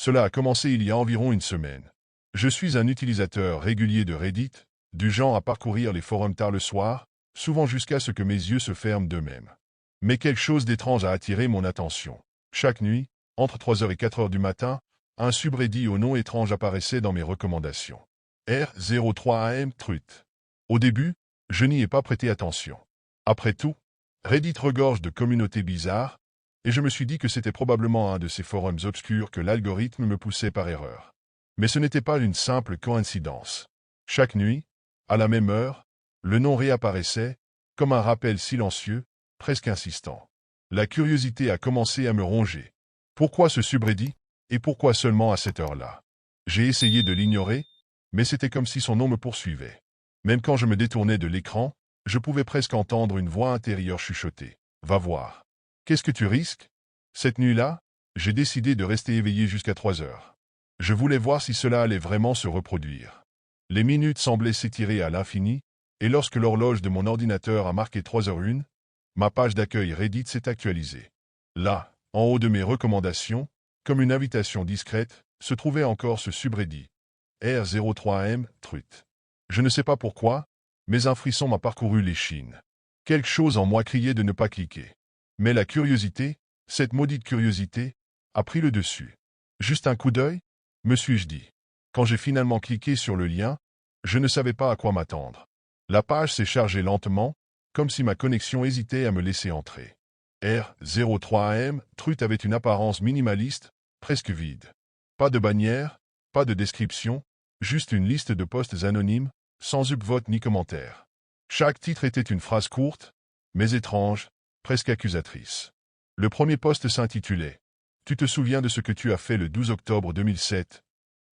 Cela a commencé il y a environ une semaine. Je suis un utilisateur régulier de Reddit, du genre à parcourir les forums tard le soir, souvent jusqu'à ce que mes yeux se ferment d'eux-mêmes. Mais quelque chose d'étrange a attiré mon attention. Chaque nuit, entre 3 heures et 4 heures du matin, un subreddit au nom étrange apparaissait dans mes recommandations. R03AM Truth. Au début, je n'y ai pas prêté attention. Après tout, Reddit regorge de communautés bizarres, et je me suis dit que c'était probablement un de ces forums obscurs que l'algorithme me poussait par erreur. Mais ce n'était pas une simple coïncidence. Chaque nuit, à la même heure, le nom réapparaissait, comme un rappel silencieux, presque insistant. La curiosité a commencé à me ronger. Pourquoi ce subreddit, et pourquoi seulement à cette heure-là? J'ai essayé de l'ignorer, mais c'était comme si son nom me poursuivait. Même quand je me détournais de l'écran, je pouvais presque entendre une voix intérieure chuchoter. Va voir. Qu'est-ce que tu risques? Cette nuit-là, j'ai décidé de rester éveillé jusqu'à 3 heures. Je voulais voir si cela allait vraiment se reproduire. Les minutes semblaient s'étirer à l'infini, et lorsque l'horloge de mon ordinateur a marqué 3h01, ma page d'accueil Reddit s'est actualisée. Là, en haut de mes recommandations, comme une invitation discrète, se trouvait encore ce subreddit. R03M Truth. Je ne sais pas pourquoi, mais un frisson m'a parcouru l'échine. Quelque chose en moi criait de ne pas cliquer. Mais la curiosité, cette maudite curiosité, a pris le dessus. Juste un coup d'œil, me suis-je dit. Quand j'ai finalement cliqué sur le lien, je ne savais pas à quoi m'attendre. La page s'est chargée lentement, comme si ma connexion hésitait à me laisser entrer. R03AM Truth avait une apparence minimaliste, presque vide. Pas de bannière, pas de description, juste une liste de posts anonymes, sans upvote ni commentaire. Chaque titre était une phrase courte, mais étrange, presque accusatrice. Le premier post s'intitulait « Tu te souviens de ce que tu as fait le 12 octobre 2007 ?»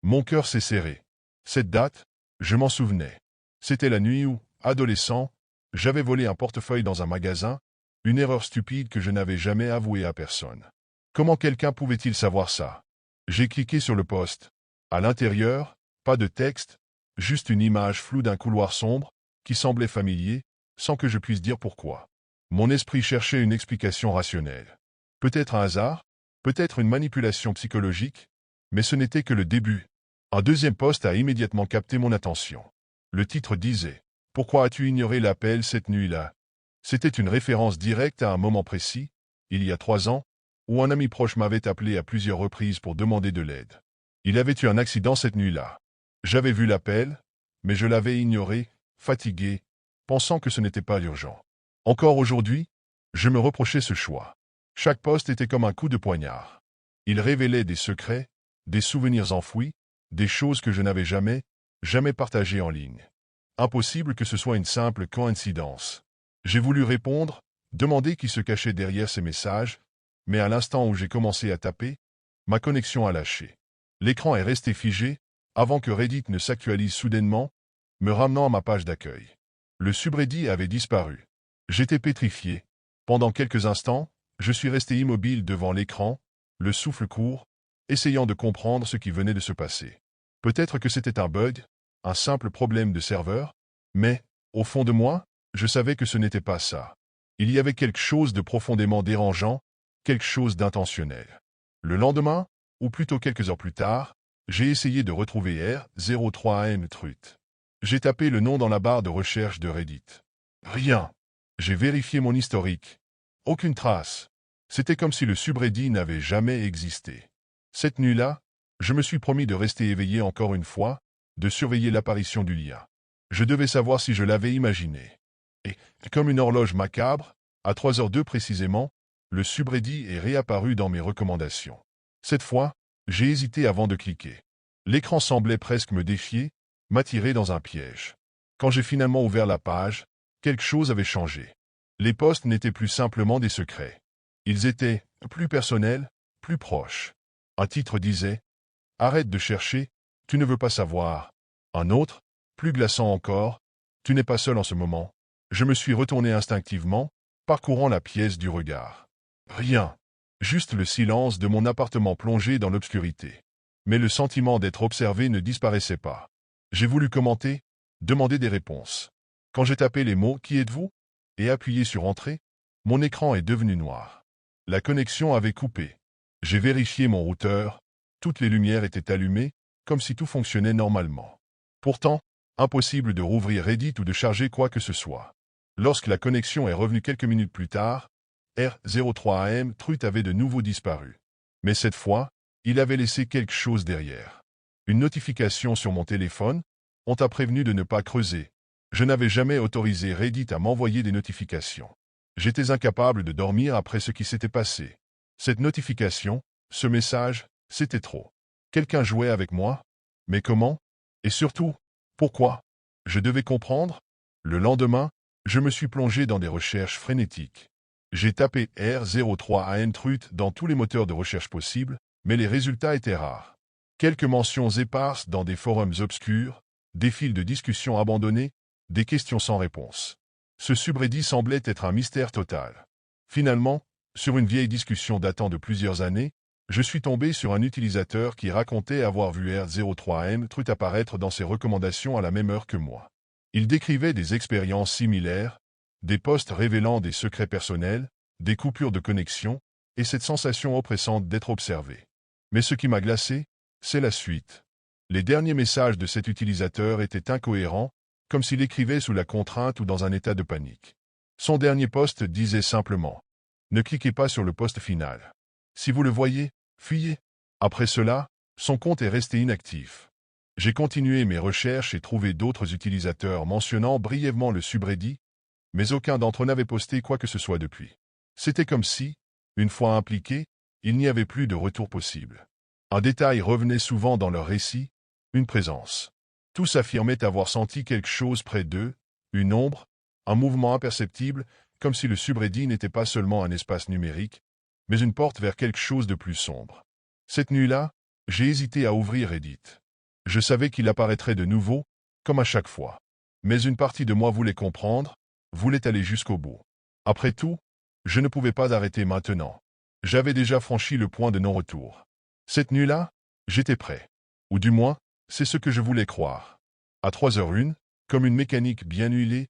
Mon cœur s'est serré. Cette date, je m'en souvenais. C'était la nuit où, adolescent, j'avais volé un portefeuille dans un magasin, une erreur stupide que je n'avais jamais avouée à personne. Comment quelqu'un pouvait-il savoir ça? J'ai cliqué sur le post. À l'intérieur, pas de texte, juste une image floue d'un couloir sombre, qui semblait familier, sans que je puisse dire pourquoi. Mon esprit cherchait une explication rationnelle. Peut-être un hasard, peut-être une manipulation psychologique, mais ce n'était que le début. Un deuxième post a immédiatement capté mon attention. Le titre disait « Pourquoi as-tu ignoré l'appel cette nuit-là » C'était une référence directe à un moment précis, il y a 3 ans, où un ami proche m'avait appelé à plusieurs reprises pour demander de l'aide. Il avait eu un accident cette nuit-là. J'avais vu l'appel, mais je l'avais ignoré, fatigué, pensant que ce n'était pas urgent. Encore aujourd'hui, je me reprochais ce choix. Chaque poste était comme un coup de poignard. Il révélait des secrets, des souvenirs enfouis, des choses que je n'avais jamais partagées en ligne. Impossible que ce soit une simple coïncidence. J'ai voulu répondre, demander qui se cachait derrière ces messages, mais à l'instant où j'ai commencé à taper, ma connexion a lâché. L'écran est resté figé, avant que Reddit ne s'actualise soudainement, me ramenant à ma page d'accueil. Le subreddit avait disparu. J'étais pétrifié. Pendant quelques instants, je suis resté immobile devant l'écran, le souffle court, essayant de comprendre ce qui venait de se passer. Peut-être que c'était un bug, un simple problème de serveur, mais, au fond de moi, je savais que ce n'était pas ça. Il y avait quelque chose de profondément dérangeant, quelque chose d'intentionnel. Le lendemain, ou plutôt quelques heures plus tard, j'ai essayé de retrouver R03AM Truth. J'ai tapé le nom dans la barre de recherche de Reddit. Rien. J'ai vérifié mon historique. Aucune trace. C'était comme si le subreddit n'avait jamais existé. Cette nuit-là, je me suis promis de rester éveillé encore une fois, de surveiller l'apparition du lien. Je devais savoir si je l'avais imaginé. Et, comme une horloge macabre, à 3h02 précisément, le subreddit est réapparu dans mes recommandations. Cette fois, j'ai hésité avant de cliquer. L'écran semblait presque me défier, m'attirer dans un piège. Quand j'ai finalement ouvert la page, quelque chose avait changé. Les posts n'étaient plus simplement des secrets. Ils étaient plus personnels, plus proches. Un titre disait « Arrête de chercher, tu ne veux pas savoir ». Un autre, plus glaçant encore, « Tu n'es pas seul en ce moment ». Je me suis retourné instinctivement, parcourant la pièce du regard. Rien. Juste le silence de mon appartement plongé dans l'obscurité. Mais le sentiment d'être observé ne disparaissait pas. J'ai voulu commenter, demander des réponses. Quand j'ai tapé les mots « Qui êtes-vous » et appuyé sur Entrée, mon écran est devenu noir. La connexion avait coupé. J'ai vérifié mon routeur, Toutes les lumières étaient allumées, comme si tout fonctionnait normalement. Pourtant, impossible de rouvrir Reddit ou de charger quoi que ce soit. Lorsque la connexion est revenue quelques minutes plus tard, R03AM Truth avait de nouveau disparu. Mais cette fois, il avait laissé quelque chose derrière. Une notification sur mon téléphone. On t'a prévenu de ne pas creuser. Je n'avais jamais autorisé Reddit à m'envoyer des notifications. J'étais incapable de dormir après ce qui s'était passé. Cette notification, ce message, c'était trop. Quelqu'un jouait avec moi? Mais comment? Et surtout, pourquoi? Je devais comprendre. Le lendemain, je me suis plongé dans des recherches frénétiques. J'ai tapé R03AN Truth dans tous les moteurs de recherche possibles, mais les résultats étaient rares. Quelques mentions éparses dans des forums obscurs, des fils de discussion abandonnés, des questions sans réponse. Ce subreddit semblait être un mystère total. Finalement, sur une vieille discussion datant de plusieurs années, je suis tombé sur un utilisateur qui racontait avoir vu R03M Truth apparaître dans ses recommandations à la même heure que moi. Il décrivait des expériences similaires, des posts révélant des secrets personnels, des coupures de connexion, et cette sensation oppressante d'être observé. Mais ce qui m'a glacé, c'est la suite. Les derniers messages de cet utilisateur étaient incohérents, comme s'il écrivait sous la contrainte ou dans un état de panique. Son dernier post disait simplement « Ne cliquez pas sur le post final. Si vous le voyez, fuyez ». Après cela, son compte est resté inactif. J'ai continué mes recherches et trouvé d'autres utilisateurs mentionnant brièvement le subreddit, mais aucun d'entre eux n'avait posté quoi que ce soit depuis. C'était comme si, une fois impliqués, il n'y avait plus de retour possible. Un détail revenait souvent dans leur récit, une présence. Tous affirmaient avoir senti quelque chose près d'eux, une ombre, un mouvement imperceptible, comme si le subreddit n'était pas seulement un espace numérique, mais une porte vers quelque chose de plus sombre. Cette nuit-là, j'ai hésité à ouvrir Reddit. Je savais qu'il apparaîtrait de nouveau, comme à chaque fois. Mais une partie de moi voulait comprendre, voulait aller jusqu'au bout. Après tout, je ne pouvais pas arrêter maintenant. J'avais déjà franchi le point de non-retour. Cette nuit-là, j'étais prêt. Ou du moins, c'est ce que je voulais croire. À 3h01, comme une mécanique bien huilée,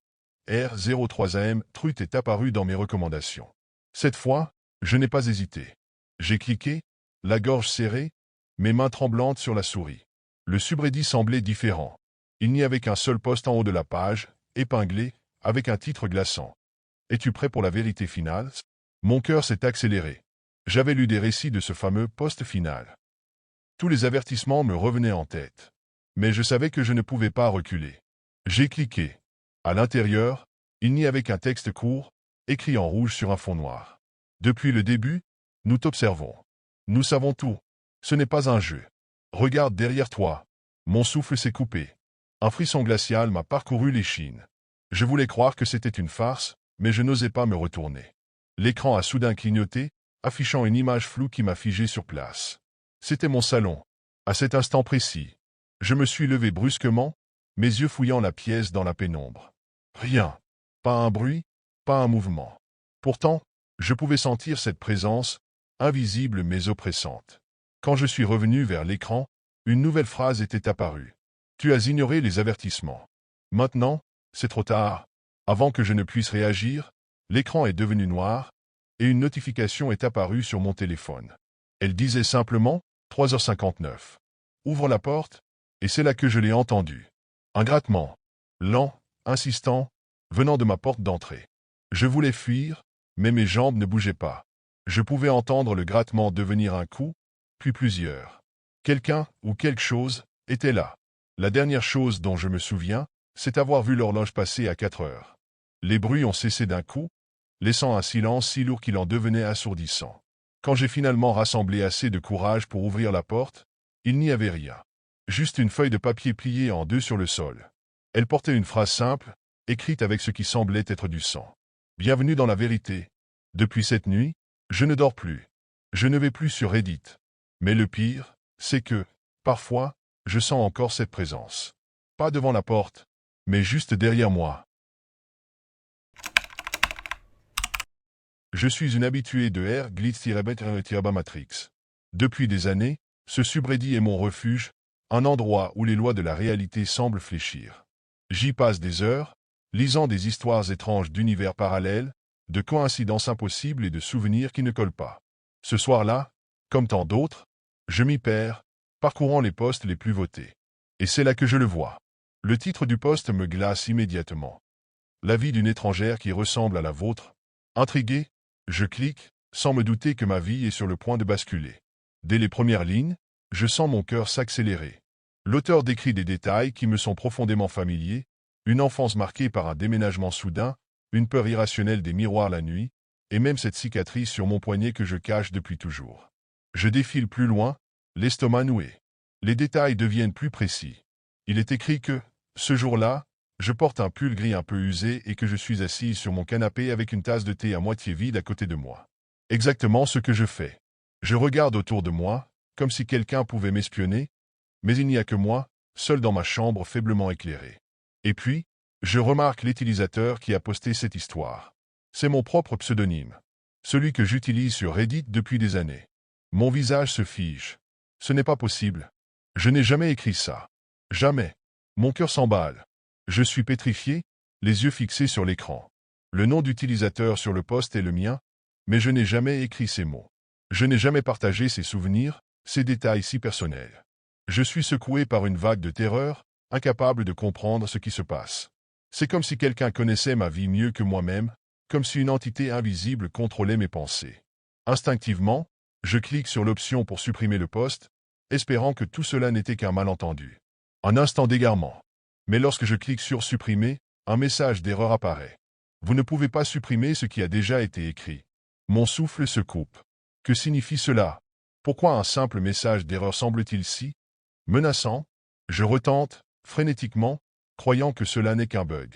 R03AM Truth est apparu dans mes recommandations. Cette fois, je n'ai pas hésité. J'ai cliqué, la gorge serrée, mes mains tremblantes sur la souris. Le subreddit semblait différent. Il n'y avait qu'un seul post en haut de la page, épinglé, avec un titre glaçant. « Es-tu prêt pour la vérité finale ?» Mon cœur s'est accéléré. J'avais lu des récits de ce fameux post final. Tous les avertissements me revenaient en tête. Mais je savais que je ne pouvais pas reculer. J'ai cliqué. À l'intérieur, il n'y avait qu'un texte court, écrit en rouge sur un fond noir. Depuis le début, nous t'observons. Nous savons tout. Ce n'est pas un jeu. Regarde derrière toi. Mon souffle s'est coupé. Un frisson glacial m'a parcouru l'échine. Je voulais croire que c'était une farce, mais je n'osais pas me retourner. L'écran a soudain clignoté, affichant une image floue qui m'a figé sur place. C'était mon salon. À cet instant précis, je me suis levé brusquement, mes yeux fouillant la pièce dans la pénombre. Rien. Pas un bruit, pas un mouvement. Pourtant, je pouvais sentir cette présence, invisible mais oppressante. Quand je suis revenu vers l'écran, une nouvelle phrase était apparue. Tu as ignoré les avertissements. Maintenant, c'est trop tard. Avant que je ne puisse réagir, l'écran est devenu noir, et une notification est apparue sur mon téléphone. Elle disait simplement 3h59. Ouvre la porte, et c'est là que je l'ai entendu. Un grattement, lent, insistant, venant de ma porte d'entrée. Je voulais fuir, mais mes jambes ne bougeaient pas. Je pouvais entendre le grattement devenir un coup, puis plusieurs. Quelqu'un, ou quelque chose, était là. La dernière chose dont je me souviens, c'est avoir vu l'horloge passer à 4h. Les bruits ont cessé d'un coup, laissant un silence si lourd qu'il en devenait assourdissant. Quand j'ai finalement rassemblé assez de courage pour ouvrir la porte, il n'y avait rien. Juste une feuille de papier pliée en deux sur le sol. Elle portait une phrase simple, écrite avec ce qui semblait être du sang. Bienvenue dans la vérité. Depuis cette nuit, je ne dors plus. Je ne vais plus sur Reddit. Mais le pire, c'est que, parfois, je sens encore cette présence. Pas devant la porte, mais juste derrière moi. Je suis une habituée de R-Glitz-Matrix. Depuis des années, ce subreddit est mon refuge, un endroit où les lois de la réalité semblent fléchir. J'y passe des heures, lisant des histoires étranges d'univers parallèles, de coïncidences impossibles et de souvenirs qui ne collent pas. Ce soir-là, comme tant d'autres, Je m'y perds, parcourant les postes les plus votés. Et c'est là que je le vois. Le titre du poste me glace immédiatement. La vie d'une étrangère qui ressemble à la vôtre. Intrigué, je clique, sans me douter que ma vie est sur le point de basculer. Dès les premières lignes, je sens mon cœur s'accélérer. L'auteur décrit des détails qui me sont profondément familiers, une enfance marquée par un déménagement soudain, une peur irrationnelle des miroirs la nuit, et même cette cicatrice sur mon poignet que je cache depuis toujours. Je défile plus loin, l'estomac noué. Les détails deviennent plus précis. Il est écrit que, ce jour-là, je porte un pull gris un peu usé et que je suis assis sur mon canapé avec une tasse de thé à moitié vide à côté de moi. Exactement ce que je fais. Je regarde autour de moi, comme si quelqu'un pouvait m'espionner, mais il n'y a que moi, seul dans ma chambre faiblement éclairée. Et puis, je remarque l'utilisateur qui a posté cette histoire. C'est mon propre pseudonyme. Celui que j'utilise sur Reddit depuis des années. Mon visage se fige. Ce n'est pas possible. Je n'ai jamais écrit ça. Jamais. Mon cœur s'emballe. Je suis pétrifié, les yeux fixés sur l'écran. Le nom d'utilisateur sur le post est le mien, mais je n'ai jamais écrit ces mots. Je n'ai jamais partagé ces souvenirs, ces détails si personnels. Je suis secoué par une vague de terreur, incapable de comprendre ce qui se passe. C'est comme si quelqu'un connaissait ma vie mieux que moi-même, comme si une entité invisible contrôlait mes pensées. Instinctivement, je clique sur l'option pour supprimer le post, espérant que tout cela n'était qu'un malentendu. Un instant d'égarement. Mais lorsque je clique sur supprimer, un message d'erreur apparaît. Vous ne pouvez pas supprimer ce qui a déjà été écrit. Mon souffle se coupe. Que signifie cela? Pourquoi un simple message d'erreur semble-t-il si menaçant? Je retente, frénétiquement, croyant que cela n'est qu'un bug.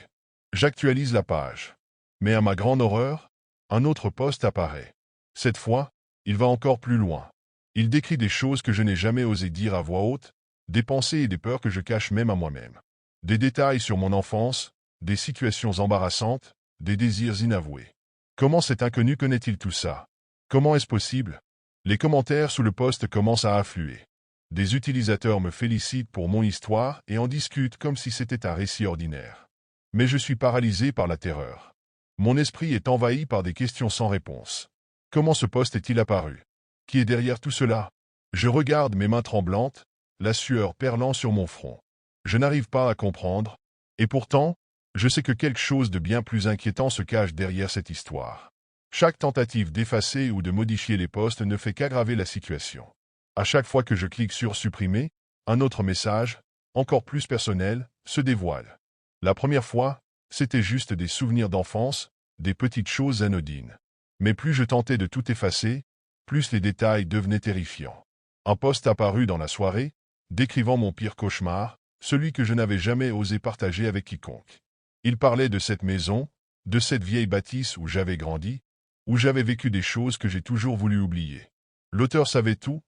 J'actualise la page. Mais à ma grande horreur, un autre post apparaît. Cette fois, il va encore plus loin. Il décrit des choses que je n'ai jamais osé dire à voix haute, des pensées et des peurs que je cache même à moi-même. Des détails sur mon enfance, des situations embarrassantes, des désirs inavoués. Comment cet inconnu connaît-il tout ça? Comment est-ce possible? Les commentaires sous le post commencent à affluer. Des utilisateurs me félicitent pour mon histoire et en discutent comme si c'était un récit ordinaire. Mais je suis paralysé par la terreur. Mon esprit est envahi par des questions sans réponse. Comment ce post est-il apparu? Qui est derrière tout cela? Je regarde mes mains tremblantes, la sueur perlant sur mon front. Je n'arrive pas à comprendre, et pourtant, je sais que quelque chose de bien plus inquiétant se cache derrière cette histoire. Chaque tentative d'effacer ou de modifier les posts ne fait qu'aggraver la situation. À chaque fois que je clique sur supprimer, un autre message, encore plus personnel, se dévoile. La première fois, c'était juste des souvenirs d'enfance, des petites choses anodines. Mais plus je tentais de tout effacer, plus les détails devenaient terrifiants. Un post apparut dans la soirée, décrivant mon pire cauchemar, celui que je n'avais jamais osé partager avec quiconque. Il parlait de cette maison, de cette vieille bâtisse où j'avais grandi, où j'avais vécu des choses que j'ai toujours voulu oublier. L'auteur savait tout,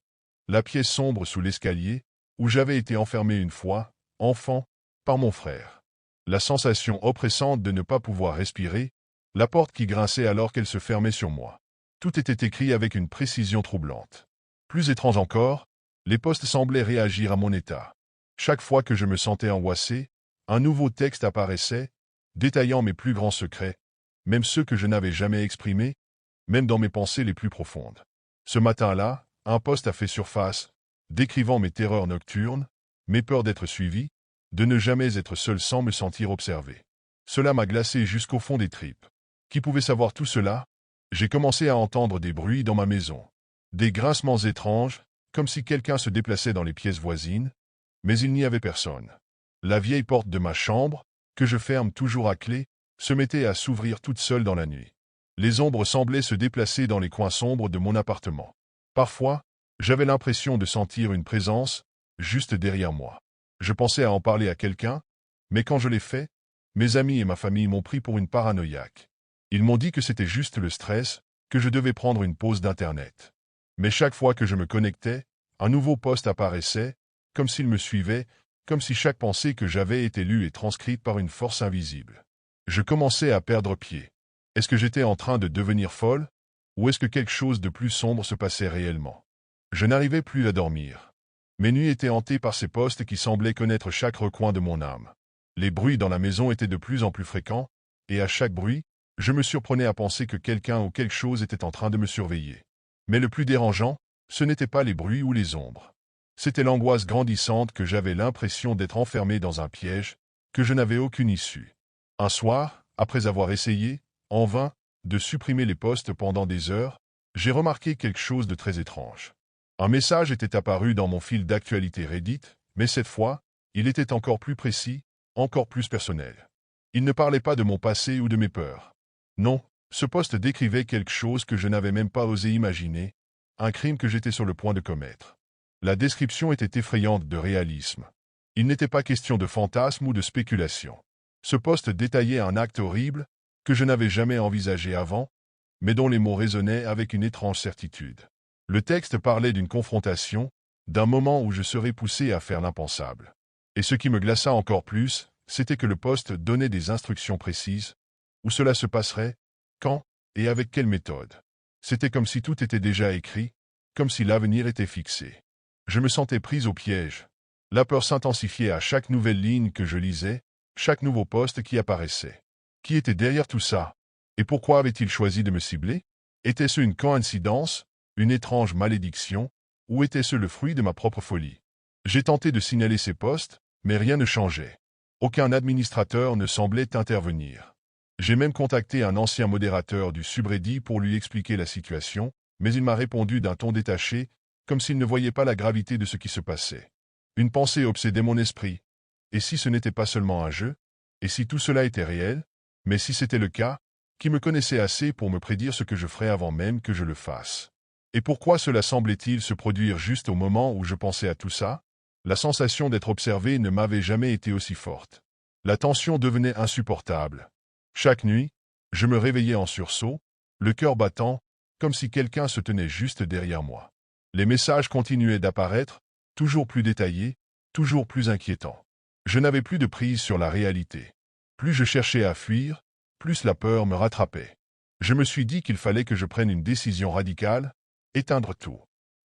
la pièce sombre sous l'escalier, où j'avais été enfermé une fois, enfant, par mon frère. La sensation oppressante de ne pas pouvoir respirer, la porte qui grinçait alors qu'elle se fermait sur moi. Tout était écrit avec une précision troublante. Plus étrange encore, les posts semblaient réagir à mon état. Chaque fois que je me sentais angoissé, un nouveau texte apparaissait, détaillant mes plus grands secrets, même ceux que je n'avais jamais exprimés, même dans mes pensées les plus profondes. Ce matin-là, un post a fait surface, décrivant mes terreurs nocturnes, mes peurs d'être suivi, de ne jamais être seul sans me sentir observé. Cela m'a glacé jusqu'au fond des tripes. Qui pouvait savoir tout cela? J'ai commencé à entendre des bruits dans ma maison. Des grincements étranges, comme si quelqu'un se déplaçait dans les pièces voisines, mais il n'y avait personne. La vieille porte de ma chambre, que je ferme toujours à clé, se mettait à s'ouvrir toute seule dans la nuit. Les ombres semblaient se déplacer dans les coins sombres de mon appartement. Parfois, j'avais l'impression de sentir une présence, juste derrière moi. Je pensais à en parler à quelqu'un, mais quand je l'ai fait, mes amis et ma famille m'ont pris pour une paranoïaque. Ils m'ont dit que c'était juste le stress, que je devais prendre une pause d'Internet. Mais chaque fois que je me connectais, un nouveau post apparaissait, comme s'il me suivait, comme si chaque pensée que j'avais été lue et transcrite par une force invisible. Je commençais à perdre pied. Est-ce que j'étais en train de devenir folle, ou est-ce que quelque chose de plus sombre se passait réellement? Je n'arrivais plus à dormir. Mes nuits étaient hantées par ces postes qui semblaient connaître chaque recoin de mon âme. Les bruits dans la maison étaient de plus en plus fréquents, et à chaque bruit, je me surprenais à penser que quelqu'un ou quelque chose était en train de me surveiller. Mais le plus dérangeant, Ce n'étaient pas les bruits ou les ombres. C'était l'angoisse grandissante que j'avais l'impression d'être enfermé dans un piège, que je n'avais aucune issue. Un soir, après avoir essayé, en vain, de supprimer les posts pendant des heures, j'ai remarqué quelque chose de très étrange. Un message était apparu dans mon fil d'actualité Reddit, mais cette fois, il était encore plus précis, encore plus personnel. Il ne parlait pas de mon passé ou de mes peurs. Non, ce post décrivait quelque chose que je n'avais même pas osé imaginer, un crime que j'étais sur le point de commettre. La description était effrayante de réalisme. Il n'était pas question de fantasme ou de spéculation. Ce post détaillait un acte horrible que je n'avais jamais envisagé avant, mais dont les mots résonnaient avec une étrange certitude. Le texte parlait d'une confrontation, d'un moment où je serais poussé à faire l'impensable. Et ce qui me glaça encore plus, c'était que le poste donnait des instructions précises, où cela se passerait, quand, et avec quelle méthode. C'était comme si tout était déjà écrit, comme si l'avenir était fixé. Je me sentais pris au piège. La peur s'intensifiait à chaque nouvelle ligne que je lisais, chaque nouveau poste qui apparaissait. Qui était derrière tout ça? Et pourquoi avait-il choisi de me cibler? Était-ce une coïncidence, une étrange malédiction, ou était-ce le fruit de ma propre folie? J'ai tenté de signaler ces postes, mais rien ne changeait. Aucun administrateur ne semblait intervenir. J'ai même contacté un ancien modérateur du subreddit pour lui expliquer la situation, mais il m'a répondu d'un ton détaché, comme s'il ne voyait pas la gravité de ce qui se passait. Une pensée obsédait mon esprit. Et si ce n'était pas seulement un jeu? Et si tout cela était réel? Mais si c'était le cas, qui me connaissait assez pour me prédire ce que je ferais avant même que je le fasse? Et pourquoi cela semblait-il se produire juste au moment où je pensais à tout ça? La sensation d'être observé ne m'avait jamais été aussi forte. La tension devenait insupportable. Chaque nuit, je me réveillais en sursaut, le cœur battant, comme si quelqu'un se tenait juste derrière moi. Les messages continuaient d'apparaître, toujours plus détaillés, toujours plus inquiétants. Je n'avais plus de prise sur la réalité. Plus je cherchais à fuir, plus la peur me rattrapait. Je me suis dit qu'il fallait que je prenne une décision radicale, éteindre tout.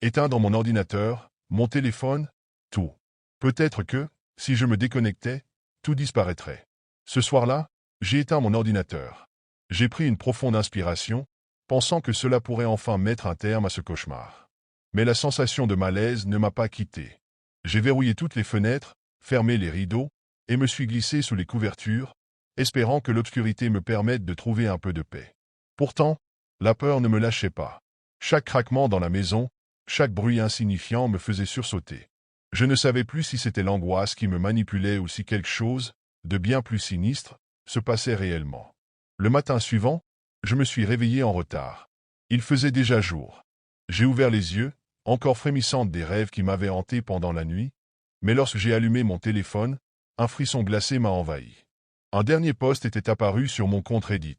Éteindre mon ordinateur, mon téléphone, tout. Peut-être que, si je me déconnectais, tout disparaîtrait. Ce soir-là, j'ai éteint mon ordinateur. J'ai pris une profonde inspiration, pensant que cela pourrait enfin mettre un terme à ce cauchemar. Mais la sensation de malaise ne m'a pas quitté. J'ai verrouillé toutes les fenêtres, fermé les rideaux, et me suis glissé sous les couvertures, espérant que l'obscurité me permette de trouver un peu de paix. Pourtant, la peur ne me lâchait pas. Chaque craquement dans la maison, chaque bruit insignifiant me faisait sursauter. Je ne savais plus si c'était l'angoisse qui me manipulait ou si quelque chose, de bien plus sinistre, se passait réellement. Le matin suivant, je me suis réveillé en retard. Il faisait déjà jour. J'ai ouvert les yeux, encore frémissante des rêves qui m'avaient hanté pendant la nuit, mais lorsque j'ai allumé mon téléphone, un frisson glacé m'a envahi. Un dernier post était apparu sur mon compte Reddit.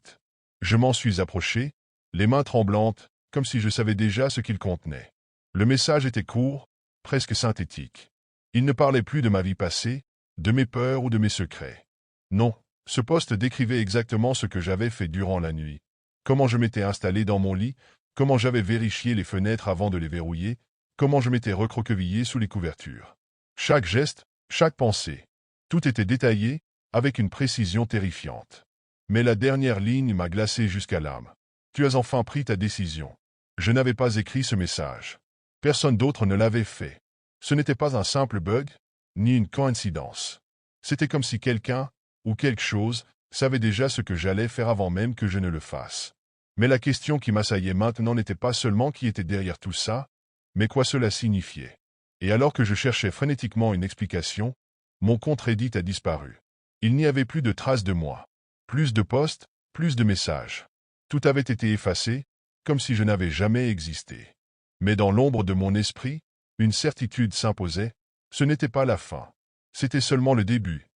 Je m'en suis approché, les mains tremblantes, comme si je savais déjà ce qu'il contenait. Le message était court, presque synthétique. Il ne parlait plus de ma vie passée, de mes peurs ou de mes secrets. Non, ce post décrivait exactement ce que j'avais fait durant la nuit. Comment je m'étais installé dans mon lit, comment j'avais vérifié les fenêtres avant de les verrouiller, comment je m'étais recroquevillé sous les couvertures. Chaque geste, chaque pensée, tout était détaillé, avec une précision terrifiante. Mais la dernière ligne m'a glacé jusqu'à l'âme. Tu as enfin pris ta décision. Je n'avais pas écrit ce message. Personne d'autre ne l'avait fait. Ce n'était pas un simple bug, ni une coïncidence. C'était comme si quelqu'un, ou quelque chose, savait déjà ce que j'allais faire avant même que je ne le fasse. Mais la question qui m'assaillait maintenant n'était pas seulement qui était derrière tout ça, mais quoi cela signifiait. Et alors que je cherchais frénétiquement une explication, mon compte Reddit a disparu. Il n'y avait plus de traces de moi. Plus de posts, plus de messages. Tout avait été effacé, comme si je n'avais jamais existé. Mais dans l'ombre de mon esprit, une certitude s'imposait, ce n'était pas la fin. C'était seulement le début.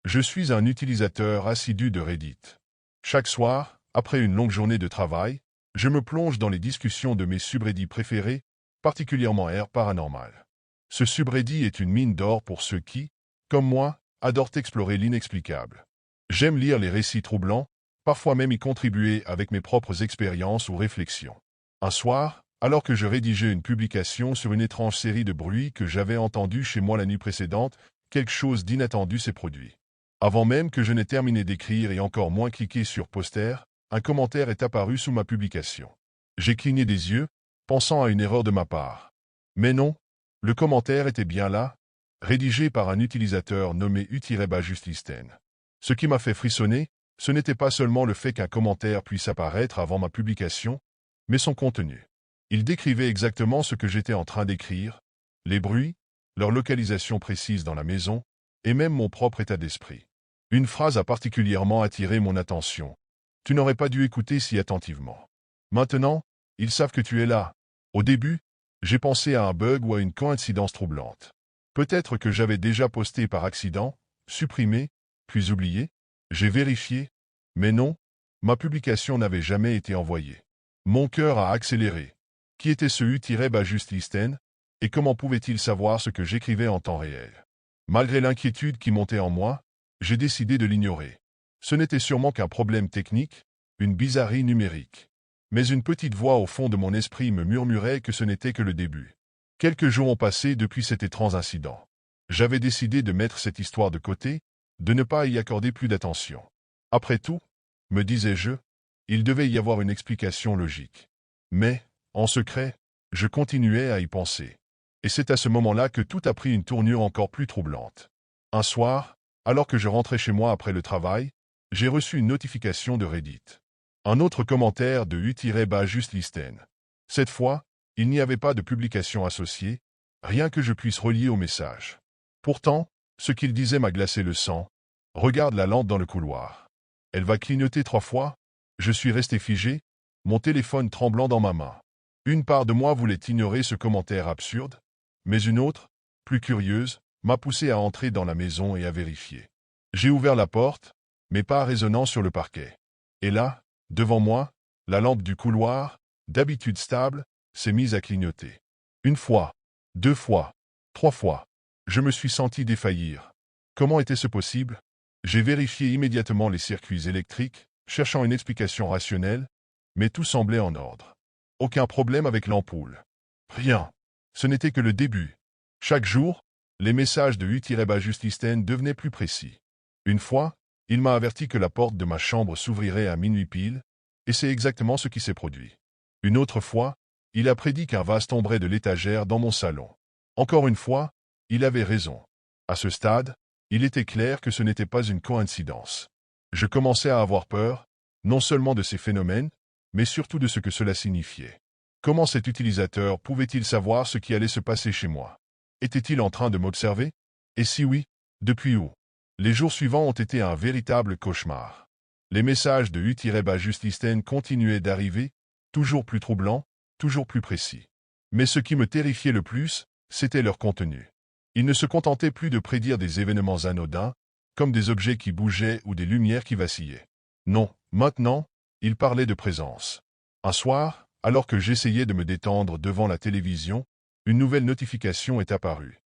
Je suis un utilisateur assidu de Reddit. Chaque soir, après une longue journée de travail, je me plonge dans les discussions de mes subreddits préférés, particulièrement R Paranormal. Ce subreddit est une mine d'or pour ceux qui, comme moi, adorent explorer l'inexplicable. J'aime lire les récits troublants, parfois même y contribuer avec mes propres expériences ou réflexions. Un soir, alors que je rédigeais une publication sur une étrange série de bruits que j'avais entendus chez moi la nuit précédente, quelque chose d'inattendu s'est produit. Avant même que je n'ai terminé d'écrire et encore moins cliqué sur poster, un commentaire est apparu sous ma publication. J'ai cligné des yeux, pensant à une erreur de ma part. Mais non, le commentaire était bien là, rédigé par un utilisateur nommé U-Justlisten. Ce qui m'a fait frissonner, ce n'était pas seulement le fait qu'un commentaire puisse apparaître avant ma publication, mais son contenu. Il décrivait exactement ce que j'étais en train d'écrire, les bruits, leur localisation précise dans la maison, et même mon propre état d'esprit. Une phrase a particulièrement attiré mon attention. Tu n'aurais pas dû écouter si attentivement. Maintenant, ils savent que tu es là. Au début, j'ai pensé à un bug ou à une coïncidence troublante. Peut-être que j'avais déjà posté par accident, supprimé, puis oublié. J'ai vérifié, mais non, ma publication n'avait jamais été envoyée. Mon cœur a accéléré. Qui était ce U-Justlisten, et comment pouvait-il savoir ce que j'écrivais en temps réel? Malgré l'inquiétude qui montait en moi, j'ai décidé de l'ignorer. Ce n'était sûrement qu'un problème technique, une bizarrerie numérique. Mais une petite voix au fond de mon esprit me murmurait que ce n'était que le début. Quelques jours ont passé depuis cet étrange incident. J'avais décidé de mettre cette histoire de côté, de ne pas y accorder plus d'attention. Après tout, me disais-je, il devait y avoir une explication logique. Mais, en secret, je continuais à y penser. Et c'est à ce moment-là que tout a pris une tournure encore plus troublante. Un soir, alors que je rentrais chez moi après le travail, j'ai reçu une notification de Reddit. Un autre commentaire de U-Justlisten. Cette fois, il n'y avait pas de publication associée, rien que je puisse relier au message. Pourtant, ce qu'il disait m'a glacé le sang. Regarde la lampe dans le couloir. Elle va clignoter 3 fois. Je suis resté figé, mon téléphone tremblant dans ma main. Une part de moi voulait ignorer ce commentaire absurde, mais une autre, plus curieuse, m'a poussé à entrer dans la maison et à vérifier. J'ai ouvert la porte, mes pas résonnant sur le parquet. Et là, devant moi, la lampe du couloir, d'habitude stable, s'est mise à clignoter. 1 fois, 2 fois, 3 fois. Je me suis senti défaillir. Comment était-ce possible? J'ai vérifié immédiatement les circuits électriques, cherchant une explication rationnelle, mais tout semblait en ordre. Aucun problème avec l'ampoule. Rien. Ce n'était que le début. Chaque jour, les messages de U-Justlisten devenaient plus précis. Une fois, il m'a averti que la porte de ma chambre s'ouvrirait à minuit pile, et c'est exactement ce qui s'est produit. Une autre fois, il a prédit qu'un vase tomberait de l'étagère dans mon salon. Encore une fois, il avait raison. À ce stade, il était clair que ce n'était pas une coïncidence. Je commençais à avoir peur, non seulement de ces phénomènes, mais surtout de ce que cela signifiait. Comment cet utilisateur pouvait-il savoir ce qui allait se passer chez moi? Était-il en train de m'observer? Et si oui, depuis où? Les jours suivants ont été un véritable cauchemar. Les messages de U-Justlisten continuaient d'arriver, toujours plus troublants, toujours plus précis. Mais ce qui me terrifiait le plus, c'était leur contenu. Ils ne se contentaient plus de prédire des événements anodins, comme des objets qui bougeaient ou des lumières qui vacillaient. Non, maintenant, ils parlaient de présence. Un soir, alors que j'essayais de me détendre devant la télévision, une nouvelle notification est apparue.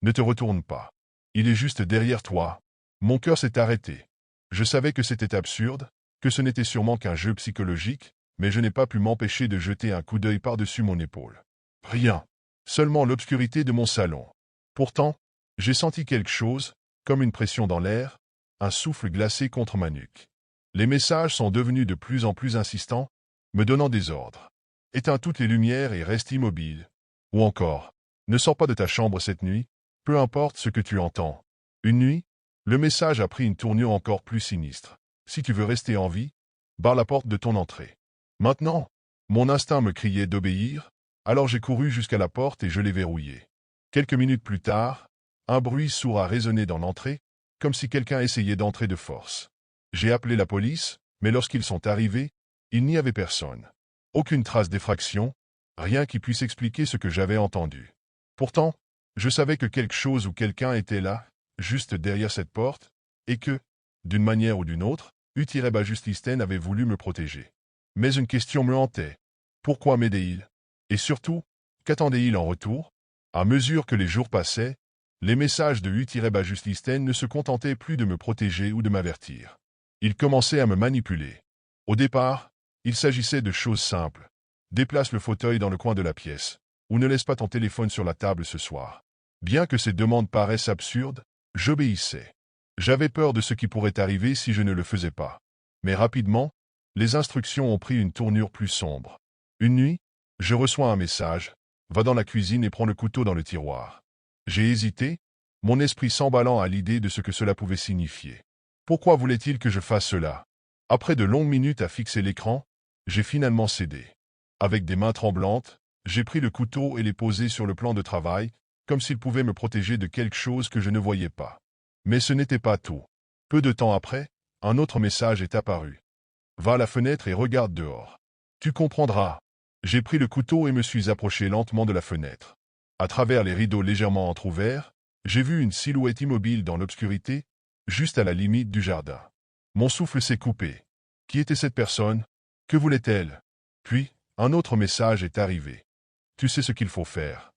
Ne te retourne pas. Il est juste derrière toi. Mon cœur s'est arrêté. Je savais que c'était absurde, que ce n'était sûrement qu'un jeu psychologique, mais je n'ai pas pu m'empêcher de jeter un coup d'œil par-dessus mon épaule. Rien. Seulement l'obscurité de mon salon. Pourtant, j'ai senti quelque chose, comme une pression dans l'air, un souffle glacé contre ma nuque. Les messages sont devenus de plus en plus insistants, me donnant des ordres. Éteins toutes les lumières et reste immobile. Ou encore, ne sors pas de ta chambre cette nuit, peu importe ce que tu entends. Une nuit, le message a pris une tournure encore plus sinistre. Si tu veux rester en vie, barre la porte de ton entrée. Maintenant, mon instinct me criait d'obéir, alors j'ai couru jusqu'à la porte et je l'ai verrouillée. Quelques minutes plus tard, un bruit sourd a résonné dans l'entrée, comme si quelqu'un essayait d'entrer de force. J'ai appelé la police, mais lorsqu'ils sont arrivés, il n'y avait personne. Aucune trace d'effraction, rien qui puisse expliquer ce que j'avais entendu. Pourtant, je savais que quelque chose ou quelqu'un était là, juste derrière cette porte, et que, d'une manière ou d'une autre, U-Justlisten avait voulu me protéger. Mais une question me hantait. Pourquoi m'aidait-il? Et surtout, qu'attendait-il en retour? À mesure que les jours passaient, les messages de U-Justlisten ne se contentaient plus de me protéger ou de m'avertir. Ils commençaient à me manipuler. Au départ, il s'agissait de choses simples. Déplace le fauteuil dans le coin de la pièce, ou ne laisse pas ton téléphone sur la table ce soir. Bien que ces demandes paraissent absurdes, j'obéissais. J'avais peur de ce qui pourrait arriver si je ne le faisais pas. Mais rapidement, les instructions ont pris une tournure plus sombre. Une nuit, je reçois un message. Va dans la cuisine et prends le couteau dans le tiroir. J'ai hésité, mon esprit s'emballant à l'idée de ce que cela pouvait signifier. Pourquoi voulait-il que je fasse cela? Après de longues minutes à fixer l'écran, j'ai finalement cédé. Avec des mains tremblantes, j'ai pris le couteau et l'ai posé sur le plan de travail, comme s'il pouvait me protéger de quelque chose que je ne voyais pas. Mais ce n'était pas tout. Peu de temps après, un autre message est apparu. Va à la fenêtre et regarde dehors. Tu comprendras. J'ai pris le couteau et me suis approché lentement de la fenêtre. À travers les rideaux légèrement entr'ouverts, j'ai vu une silhouette immobile dans l'obscurité, juste à la limite du jardin. Mon souffle s'est coupé. Qui était cette personne? Que voulait-elle? Puis, un autre message est arrivé. Tu sais ce qu'il faut faire.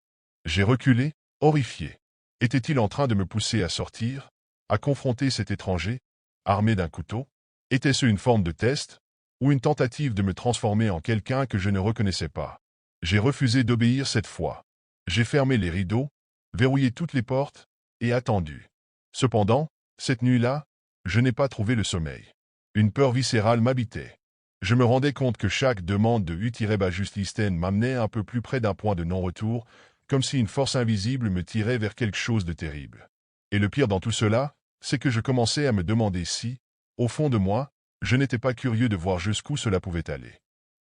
J'ai reculé, horrifié. Était-il en train de me pousser à sortir, à confronter cet étranger, armé d'un couteau? Était-ce une forme de test, ou une tentative de me transformer en quelqu'un que je ne reconnaissais pas? J'ai refusé d'obéir cette fois. J'ai fermé les rideaux, verrouillé toutes les portes, et attendu. Cependant, cette nuit-là, je n'ai pas trouvé le sommeil. Une peur viscérale m'habitait. Je me rendais compte que chaque demande de Utireba-Justisten m'amenait un peu plus près d'un point de non-retour, comme si une force invisible me tirait vers quelque chose de terrible. Et le pire dans tout cela, c'est que je commençais à me demander si, au fond de moi, je n'étais pas curieux de voir jusqu'où cela pouvait aller.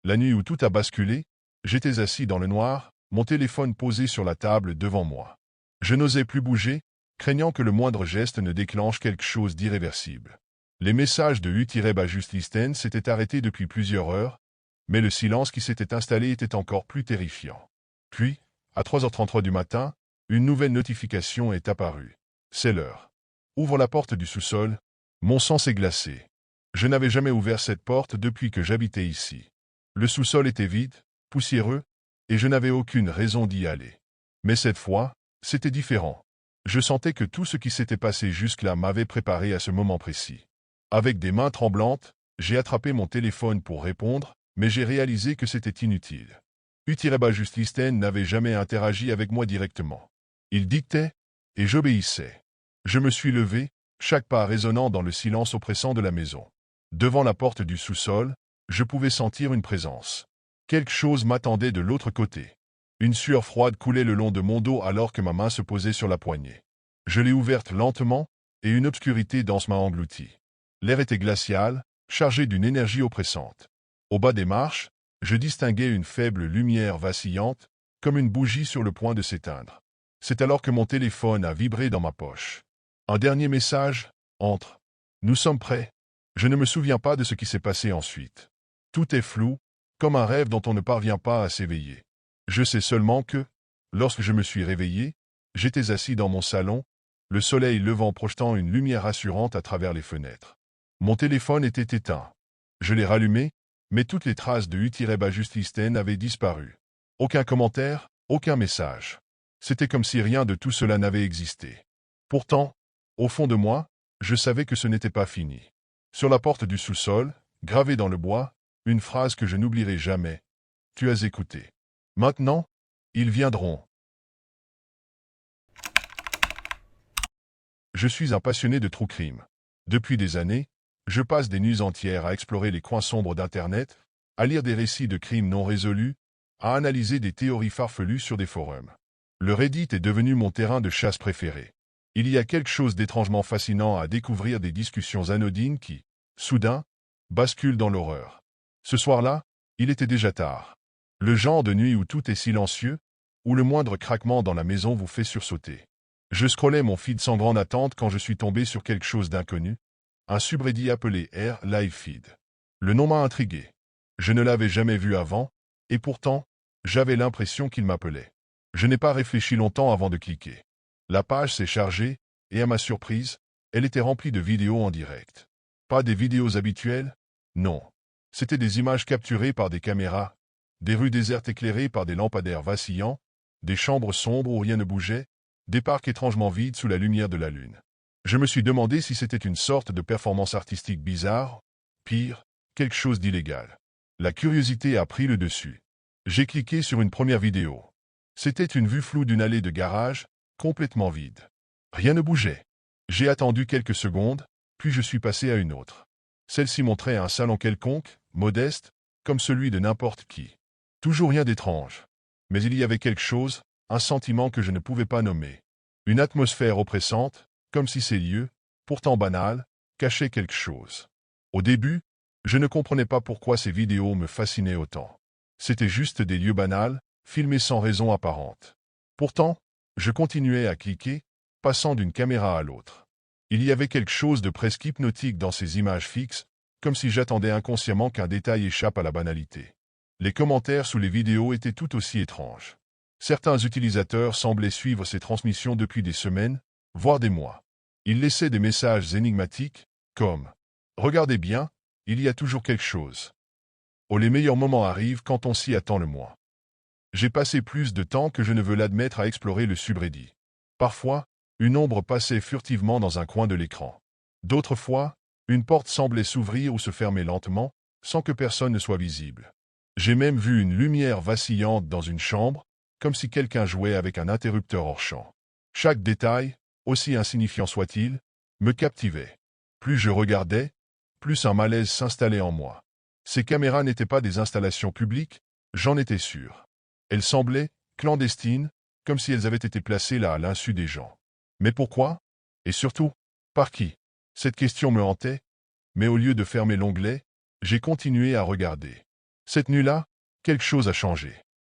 La nuit où tout a basculé, j'étais assis dans le noir, mon téléphone posé sur la table devant moi. Je n'osais plus bouger, craignant que le moindre geste ne déclenche quelque chose d'irréversible. Les messages de Utireba-Justisten s'étaient arrêtés depuis plusieurs heures, mais le silence qui s'était installé était encore plus terrifiant. Puis, à 3h33 du matin, une nouvelle notification est apparue. C'est l'heure. Ouvre la porte du sous-sol. Mon sang s'est glacé. Je n'avais jamais ouvert cette porte depuis que j'habitais ici. Le sous-sol était vide, poussiéreux, et je n'avais aucune raison d'y aller. Mais cette fois, c'était différent. Je sentais que tout ce qui s'était passé jusque-là m'avait préparé à ce moment précis. Avec des mains tremblantes, j'ai attrapé mon téléphone pour répondre, mais j'ai réalisé que c'était inutile. Utireba-Justisten n'avait jamais interagi avec moi directement. Il dictait, et j'obéissais. Je me suis levé, chaque pas résonnant dans le silence oppressant de la maison. Devant la porte du sous-sol, je pouvais sentir une présence. Quelque chose m'attendait de l'autre côté. Une sueur froide coulait le long de mon dos alors que ma main se posait sur la poignée. Je l'ai ouverte lentement, et une obscurité dense m'a englouti. L'air était glacial, chargé d'une énergie oppressante. Au bas des marches, je distinguais une faible lumière vacillante, comme une bougie sur le point de s'éteindre. C'est alors que mon téléphone a vibré dans ma poche. Un dernier message, entre. Nous sommes prêts. Je ne me souviens pas de ce qui s'est passé ensuite. Tout est flou, comme un rêve dont on ne parvient pas à s'éveiller. Je sais seulement que, lorsque je me suis réveillé, j'étais assis dans mon salon, le soleil levant projetant une lumière rassurante à travers les fenêtres. Mon téléphone était éteint. Je l'ai rallumé, mais toutes les traces de Utireba-Justisten avaient disparu. Aucun commentaire, aucun message. C'était comme si rien de tout cela n'avait existé. Pourtant, au fond de moi, je savais que ce n'était pas fini. Sur la porte du sous-sol, gravée dans le bois, une phrase que je n'oublierai jamais. Tu as écouté. Maintenant, ils viendront. Je suis un passionné de true crime. Depuis des années, je passe des nuits entières à explorer les coins sombres d'Internet, à lire des récits de crimes non résolus, à analyser des théories farfelues sur des forums. Le Reddit est devenu mon terrain de chasse préféré. Il y a quelque chose d'étrangement fascinant à découvrir des discussions anodines qui, soudain, basculent dans l'horreur. Ce soir-là, il était déjà tard. Le genre de nuit où tout est silencieux, où le moindre craquement dans la maison vous fait sursauter. Je scrollais mon feed sans grande attente quand je suis tombé sur quelque chose d'inconnu, un subreddit appelé R Live Feed. Le nom m'a intrigué. Je ne l'avais jamais vu avant, et pourtant, j'avais l'impression qu'il m'appelait. Je n'ai pas réfléchi longtemps avant de cliquer. La page s'est chargée, et à ma surprise, elle était remplie de vidéos en direct. Pas des vidéos habituelles? Non. C'étaient des images capturées par des caméras, des rues désertes éclairées par des lampadaires vacillants, des chambres sombres où rien ne bougeait, des parcs étrangement vides sous la lumière de la lune. Je me suis demandé si c'était une sorte de performance artistique bizarre, pire, quelque chose d'illégal. La curiosité a pris le dessus. J'ai cliqué sur une première vidéo. C'était une vue floue d'une allée de garage, complètement vide. Rien ne bougeait. J'ai attendu quelques secondes, puis je suis passé à une autre. Celle-ci montrait un salon quelconque, modeste, comme celui de n'importe qui. Toujours rien d'étrange. Mais il y avait quelque chose, un sentiment que je ne pouvais pas nommer. Une atmosphère oppressante, comme si ces lieux, pourtant banals, cachaient quelque chose. Au début, je ne comprenais pas pourquoi ces vidéos me fascinaient autant. C'était juste des lieux banals, filmés sans raison apparente. Pourtant, je continuais à cliquer, passant d'une caméra à l'autre. Il y avait quelque chose de presque hypnotique dans ces images fixes, comme si j'attendais inconsciemment qu'un détail échappe à la banalité. Les commentaires sous les vidéos étaient tout aussi étranges. Certains utilisateurs semblaient suivre ces transmissions depuis des semaines, voire des mois. Ils laissaient des messages énigmatiques, comme « Regardez bien, il y a toujours quelque chose ». Oh, les meilleurs moments arrivent quand on s'y attend le moins. J'ai passé plus de temps que je ne veux l'admettre à explorer le subreddit. Parfois, une ombre passait furtivement dans un coin de l'écran. D'autres fois, une porte semblait s'ouvrir ou se fermer lentement, sans que personne ne soit visible. J'ai même vu une lumière vacillante dans une chambre, comme si quelqu'un jouait avec un interrupteur hors champ. Chaque détail, aussi insignifiant soit-il, me captivait. Plus je regardais, plus un malaise s'installait en moi. Ces caméras n'étaient pas des installations publiques, j'en étais sûr. Elles semblaient clandestines, comme si elles avaient été placées là à l'insu des gens. Mais pourquoi? Et surtout, par qui? Cette question me hantait, mais au lieu de fermer l'onglet, j'ai continué à regarder. Cette nuit-là, quelque chose a changé.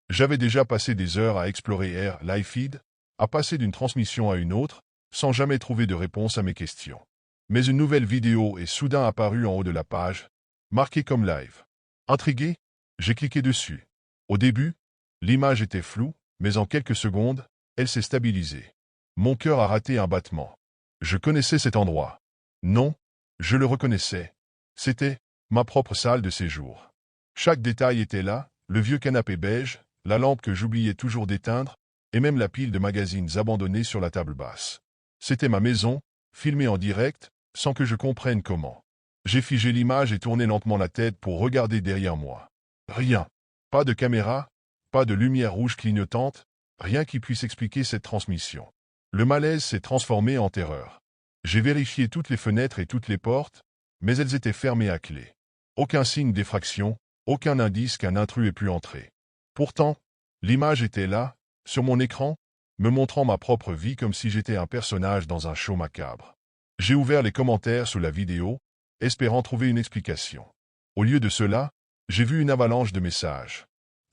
J'avais déjà passé des heures à explorer Air Live Feed, à passer d'une transmission à une autre, sans jamais trouver de réponse à mes questions. Mais une nouvelle vidéo est soudain apparue en haut de la page, marquée comme live. Intrigué, j'ai cliqué dessus. Au début, l'image était floue, mais en quelques secondes, elle s'est stabilisée. Mon cœur a raté un battement. Je connaissais cet endroit. Non, je le reconnaissais. C'était ma propre salle de séjour. Chaque détail était là, le vieux canapé beige, la lampe que j'oubliais toujours d'éteindre, et même la pile de magazines abandonnés sur la table basse. C'était ma maison, filmée en direct, sans que je comprenne comment. J'ai figé l'image et tourné lentement la tête pour regarder derrière moi. Rien. Pas de caméra, pas de lumière rouge clignotante, rien qui puisse expliquer cette transmission. Le malaise s'est transformé en terreur. J'ai vérifié toutes les fenêtres et toutes les portes, mais elles étaient fermées à clé. Aucun signe d'effraction, aucun indice qu'un intrus ait pu entrer. Pourtant, l'image était là, sur mon écran, me montrant ma propre vie comme si j'étais un personnage dans un show macabre. J'ai ouvert les commentaires sous la vidéo, espérant trouver une explication. Au lieu de cela, j'ai vu une avalanche de messages.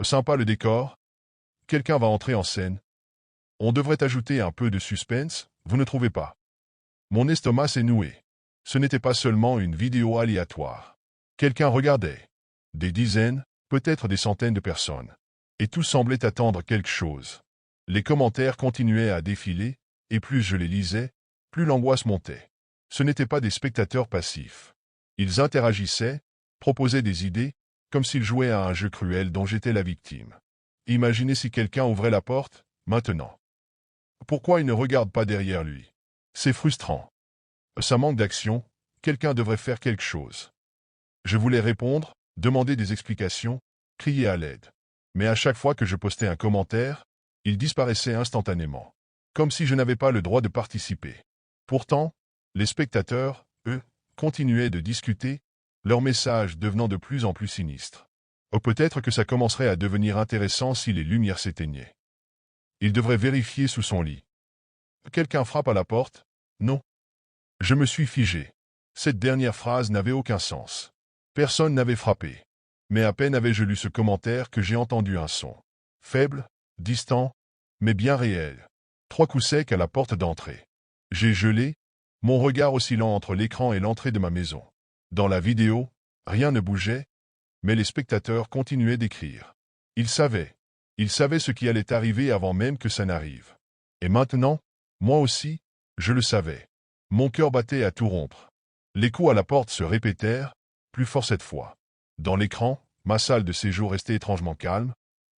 Sympa le décor. Quelqu'un va entrer en scène. On devrait ajouter un peu de suspense, vous ne trouvez pas? Mon estomac s'est noué. Ce n'était pas seulement une vidéo aléatoire. Quelqu'un regardait. Des dizaines, peut-être des centaines de personnes. Et tous semblaient attendre quelque chose. Les commentaires continuaient à défiler, et plus je les lisais, plus l'angoisse montait. Ce n'étaient pas des spectateurs passifs. Ils interagissaient, proposaient des idées, comme s'ils jouaient à un jeu cruel dont j'étais la victime. Imaginez si quelqu'un ouvrait la porte, maintenant. Pourquoi il ne regarde pas derrière lui? C'est frustrant. Ça manque d'action, quelqu'un devrait faire quelque chose. Je voulais répondre, demander des explications, crier à l'aide. Mais à chaque fois que je postais un commentaire, il disparaissait instantanément. Comme si je n'avais pas le droit de participer. Pourtant, les spectateurs, eux, continuaient de discuter, leurs messages devenant de plus en plus sinistres. Ou peut-être que ça commencerait à devenir intéressant si les lumières s'éteignaient. Il devrait vérifier sous son lit. Quelqu'un frappe à la porte? Non. Je me suis figé. Cette dernière phrase n'avait aucun sens. Personne n'avait frappé. Mais à peine avais-je lu ce commentaire que j'ai entendu un son. Faible, distant, mais bien réel. 3 coups secs à la porte d'entrée. J'ai gelé, mon regard oscillant entre l'écran et l'entrée de ma maison. Dans la vidéo, rien ne bougeait, mais les spectateurs continuaient d'écrire. Ils savaient ce qui allait arriver avant même que ça n'arrive. Et maintenant, moi aussi, je le savais. Mon cœur battait à tout rompre. Les coups à la porte se répétèrent, plus fort cette fois. Dans l'écran, ma salle de séjour restait étrangement calme,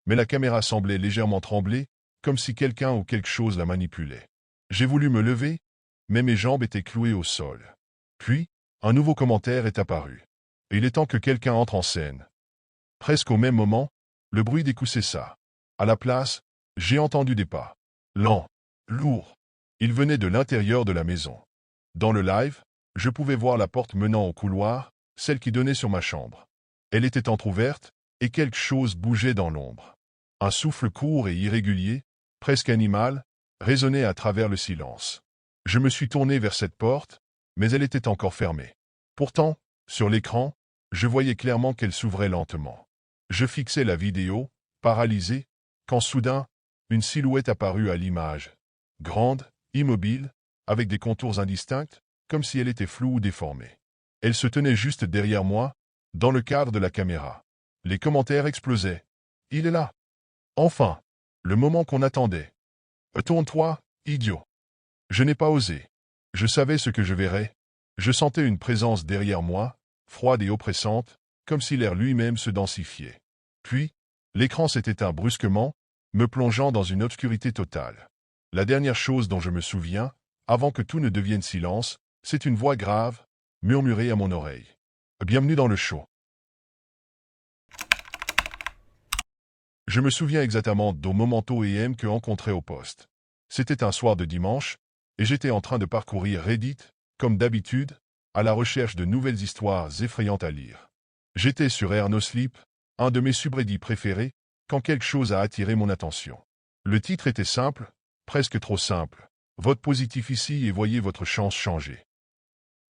mais la caméra semblait légèrement trembler, comme si quelqu'un ou quelque chose la manipulait. J'ai voulu me lever, mais mes jambes étaient clouées au sol. Puis, un nouveau commentaire est apparu. Il est temps que quelqu'un entre en scène. Presque au même moment, le bruit des coups cessa. À la place, j'ai entendu des pas. Lents, lourds. Ils venaient de l'intérieur de la maison. Dans le live, je pouvais voir la porte menant au couloir, celle qui donnait sur ma chambre. Elle était entr'ouverte, et quelque chose bougeait dans l'ombre. Un souffle court et irrégulier, presque animal, résonnait à travers le silence. Je me suis tourné vers cette porte, mais elle était encore fermée. Pourtant, sur l'écran, je voyais clairement qu'elle s'ouvrait lentement. Je fixais la vidéo, paralysé, quand soudain, une silhouette apparut à l'image. Grande, immobile, avec des contours indistincts, comme si elle était floue ou déformée. Elle se tenait juste derrière moi, dans le cadre de la caméra. Les commentaires explosaient. « Il est là !» Enfin, le moment qu'on attendait. « Tourne-toi, idiot !» Je n'ai pas osé. Je savais ce que je verrais. Je sentais une présence derrière moi, froide et oppressante, comme si l'air lui-même se densifiait. Puis, l'écran s'est éteint brusquement, me plongeant dans une obscurité totale. La dernière chose dont je me souviens, avant que tout ne devienne silence, c'est une voix grave, murmurée à mon oreille. « Bienvenue dans le show. » Je me souviens exactement d'au momento EM que rencontrais au poste. C'était un soir de dimanche, et j'étais en train de parcourir Reddit, comme d'habitude, à la recherche de nouvelles histoires effrayantes à lire. J'étais sur Air No Sleep, un de mes subreddits préférés, quand quelque chose a attiré mon attention. Le titre était simple, presque trop simple. Vote positif ici et voyez votre chance changer.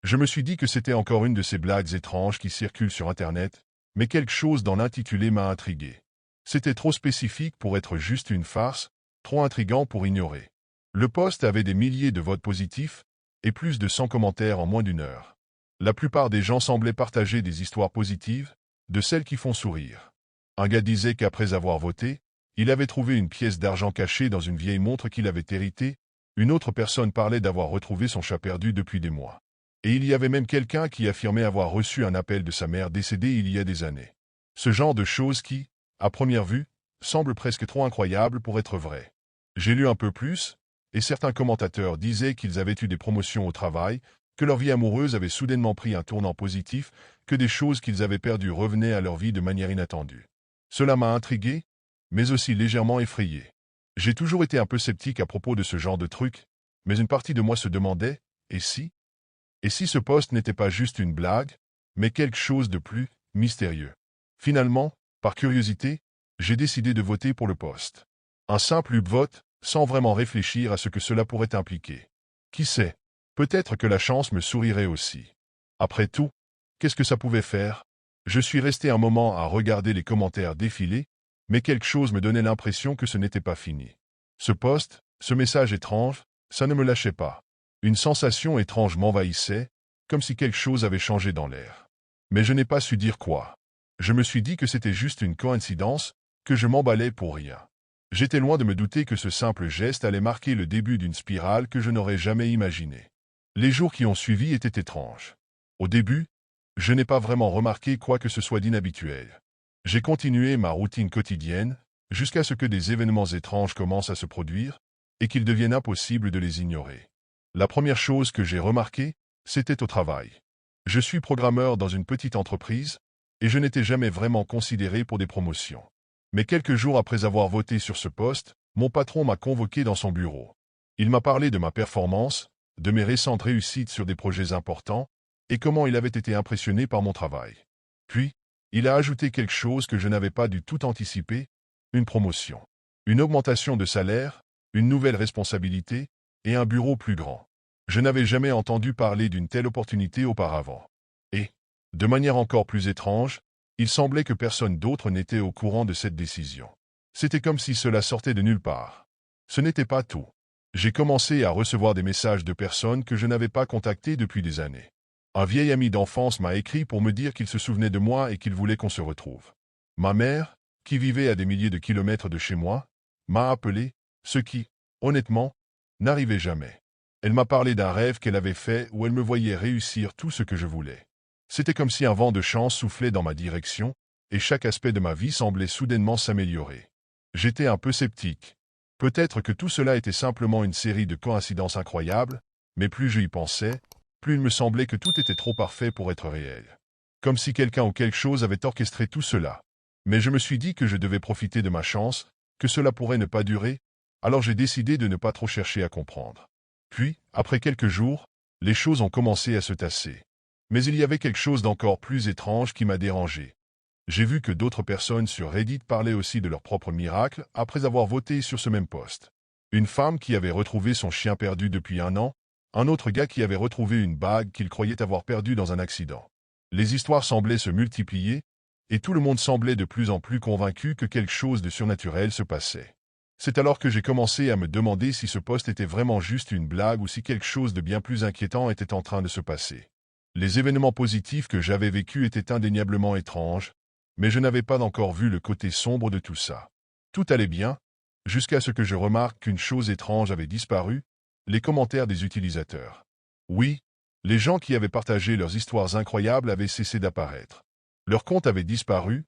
Je me suis dit que c'était encore une de ces blagues étranges qui circulent sur Internet, mais quelque chose dans l'intitulé m'a intrigué. C'était trop spécifique pour être juste une farce, trop intriguant pour ignorer. Le post avait des milliers de votes positifs et plus de 100 commentaires en moins d'une heure. La plupart des gens semblaient partager des histoires positives, de celles qui font sourire. Un gars disait qu'après avoir voté, il avait trouvé une pièce d'argent cachée dans une vieille montre qu'il avait héritée. Une autre personne parlait d'avoir retrouvé son chat perdu depuis des mois. Et il y avait même quelqu'un qui affirmait avoir reçu un appel de sa mère décédée il y a des années. Ce genre de choses qui, à première vue, semblent presque trop incroyables pour être vraies. J'ai lu un peu plus, et certains commentateurs disaient qu'ils avaient eu des promotions au travail, que leur vie amoureuse avait soudainement pris un tournant positif, que des choses qu'ils avaient perdues revenaient à leur vie de manière inattendue. Cela m'a intrigué, mais aussi légèrement effrayé. J'ai toujours été un peu sceptique à propos de ce genre de truc, mais une partie de moi se demandait, et si ce poste n'était pas juste une blague, mais quelque chose de plus mystérieux. Finalement, par curiosité, j'ai décidé de voter pour le poste. Un simple upvote, sans vraiment réfléchir à ce que cela pourrait impliquer. Qui sait, peut-être que la chance me sourirait aussi. Après tout, qu'est-ce que ça pouvait faire? Je suis resté un moment à regarder les commentaires défiler, mais quelque chose me donnait l'impression que ce n'était pas fini. Ce post, ce message étrange, ça ne me lâchait pas. Une sensation étrange m'envahissait, comme si quelque chose avait changé dans l'air. Mais je n'ai pas su dire quoi. Je me suis dit que c'était juste une coïncidence, que je m'emballais pour rien. J'étais loin de me douter que ce simple geste allait marquer le début d'une spirale que je n'aurais jamais imaginée. Les jours qui ont suivi étaient étranges. Au début, je n'ai pas vraiment remarqué quoi que ce soit d'inhabituel. J'ai continué ma routine quotidienne, jusqu'à ce que des événements étranges commencent à se produire, et qu'il devienne impossible de les ignorer. La première chose que j'ai remarquée, c'était au travail. Je suis programmeur dans une petite entreprise, et je n'étais jamais vraiment considéré pour des promotions. Mais quelques jours après avoir voté sur ce poste, mon patron m'a convoqué dans son bureau. Il m'a parlé de ma performance, de mes récentes réussites sur des projets importants, et comment il avait été impressionné par mon travail. Puis, il a ajouté quelque chose que je n'avais pas du tout anticipé, une promotion. Une augmentation de salaire, une nouvelle responsabilité, et un bureau plus grand. Je n'avais jamais entendu parler d'une telle opportunité auparavant. Et, de manière encore plus étrange, il semblait que personne d'autre n'était au courant de cette décision. C'était comme si cela sortait de nulle part. Ce n'était pas tout. J'ai commencé à recevoir des messages de personnes que je n'avais pas contactées depuis des années. Un vieil ami d'enfance m'a écrit pour me dire qu'il se souvenait de moi et qu'il voulait qu'on se retrouve. Ma mère, qui vivait à des milliers de kilomètres de chez moi, m'a appelé, ce qui, honnêtement, n'arrivait jamais. Elle m'a parlé d'un rêve qu'elle avait fait où elle me voyait réussir tout ce que je voulais. C'était comme si un vent de chance soufflait dans ma direction, et chaque aspect de ma vie semblait soudainement s'améliorer. J'étais un peu sceptique. Peut-être que tout cela était simplement une série de coïncidences incroyables, mais plus j'y pensais, plus il me semblait que tout était trop parfait pour être réel. Comme si quelqu'un ou quelque chose avait orchestré tout cela. Mais je me suis dit que je devais profiter de ma chance, que cela pourrait ne pas durer, alors j'ai décidé de ne pas trop chercher à comprendre. Puis, après quelques jours, les choses ont commencé à se tasser. Mais il y avait quelque chose d'encore plus étrange qui m'a dérangé. J'ai vu que d'autres personnes sur Reddit parlaient aussi de leur propre miracle après avoir voté sur ce même post. Une femme qui avait retrouvé son chien perdu depuis 1 an, un autre gars qui avait retrouvé une bague qu'il croyait avoir perdue dans un accident. Les histoires semblaient se multiplier, et tout le monde semblait de plus en plus convaincu que quelque chose de surnaturel se passait. C'est alors que j'ai commencé à me demander si ce post était vraiment juste une blague ou si quelque chose de bien plus inquiétant était en train de se passer. Les événements positifs que j'avais vécus étaient indéniablement étranges, mais je n'avais pas encore vu le côté sombre de tout ça. Tout allait bien, jusqu'à ce que je remarque qu'une chose étrange avait disparu, les commentaires des utilisateurs. Oui, les gens qui avaient partagé leurs histoires incroyables avaient cessé d'apparaître. Leurs comptes avaient disparu,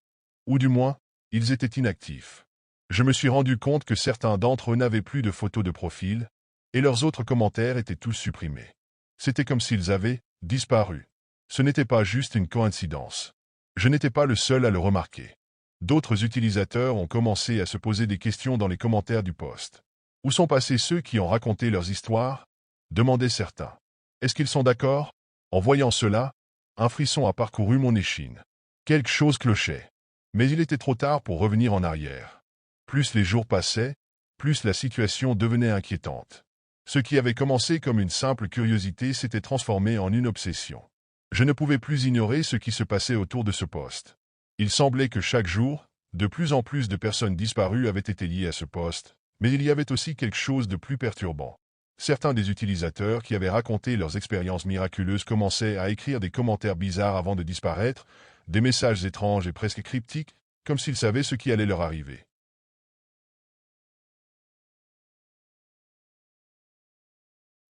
ou du moins, ils étaient inactifs. Je me suis rendu compte que certains d'entre eux n'avaient plus de photos de profil, et leurs autres commentaires étaient tous supprimés. C'était comme s'ils avaient disparu. Ce n'était pas juste une coïncidence. Je n'étais pas le seul à le remarquer. D'autres utilisateurs ont commencé à se poser des questions dans les commentaires du post. Où sont passés ceux qui ont raconté leurs histoires? Demandaient certains. Est-ce qu'ils sont d'accord? En voyant cela, un frisson a parcouru mon échine. Quelque chose clochait. Mais il était trop tard pour revenir en arrière. Plus les jours passaient, plus la situation devenait inquiétante. Ce qui avait commencé comme une simple curiosité s'était transformé en une obsession. Je ne pouvais plus ignorer ce qui se passait autour de ce poste. Il semblait que chaque jour, de plus en plus de personnes disparues avaient été liées à ce poste, mais il y avait aussi quelque chose de plus perturbant. Certains des utilisateurs qui avaient raconté leurs expériences miraculeuses commençaient à écrire des commentaires bizarres avant de disparaître, des messages étranges et presque cryptiques, comme s'ils savaient ce qui allait leur arriver.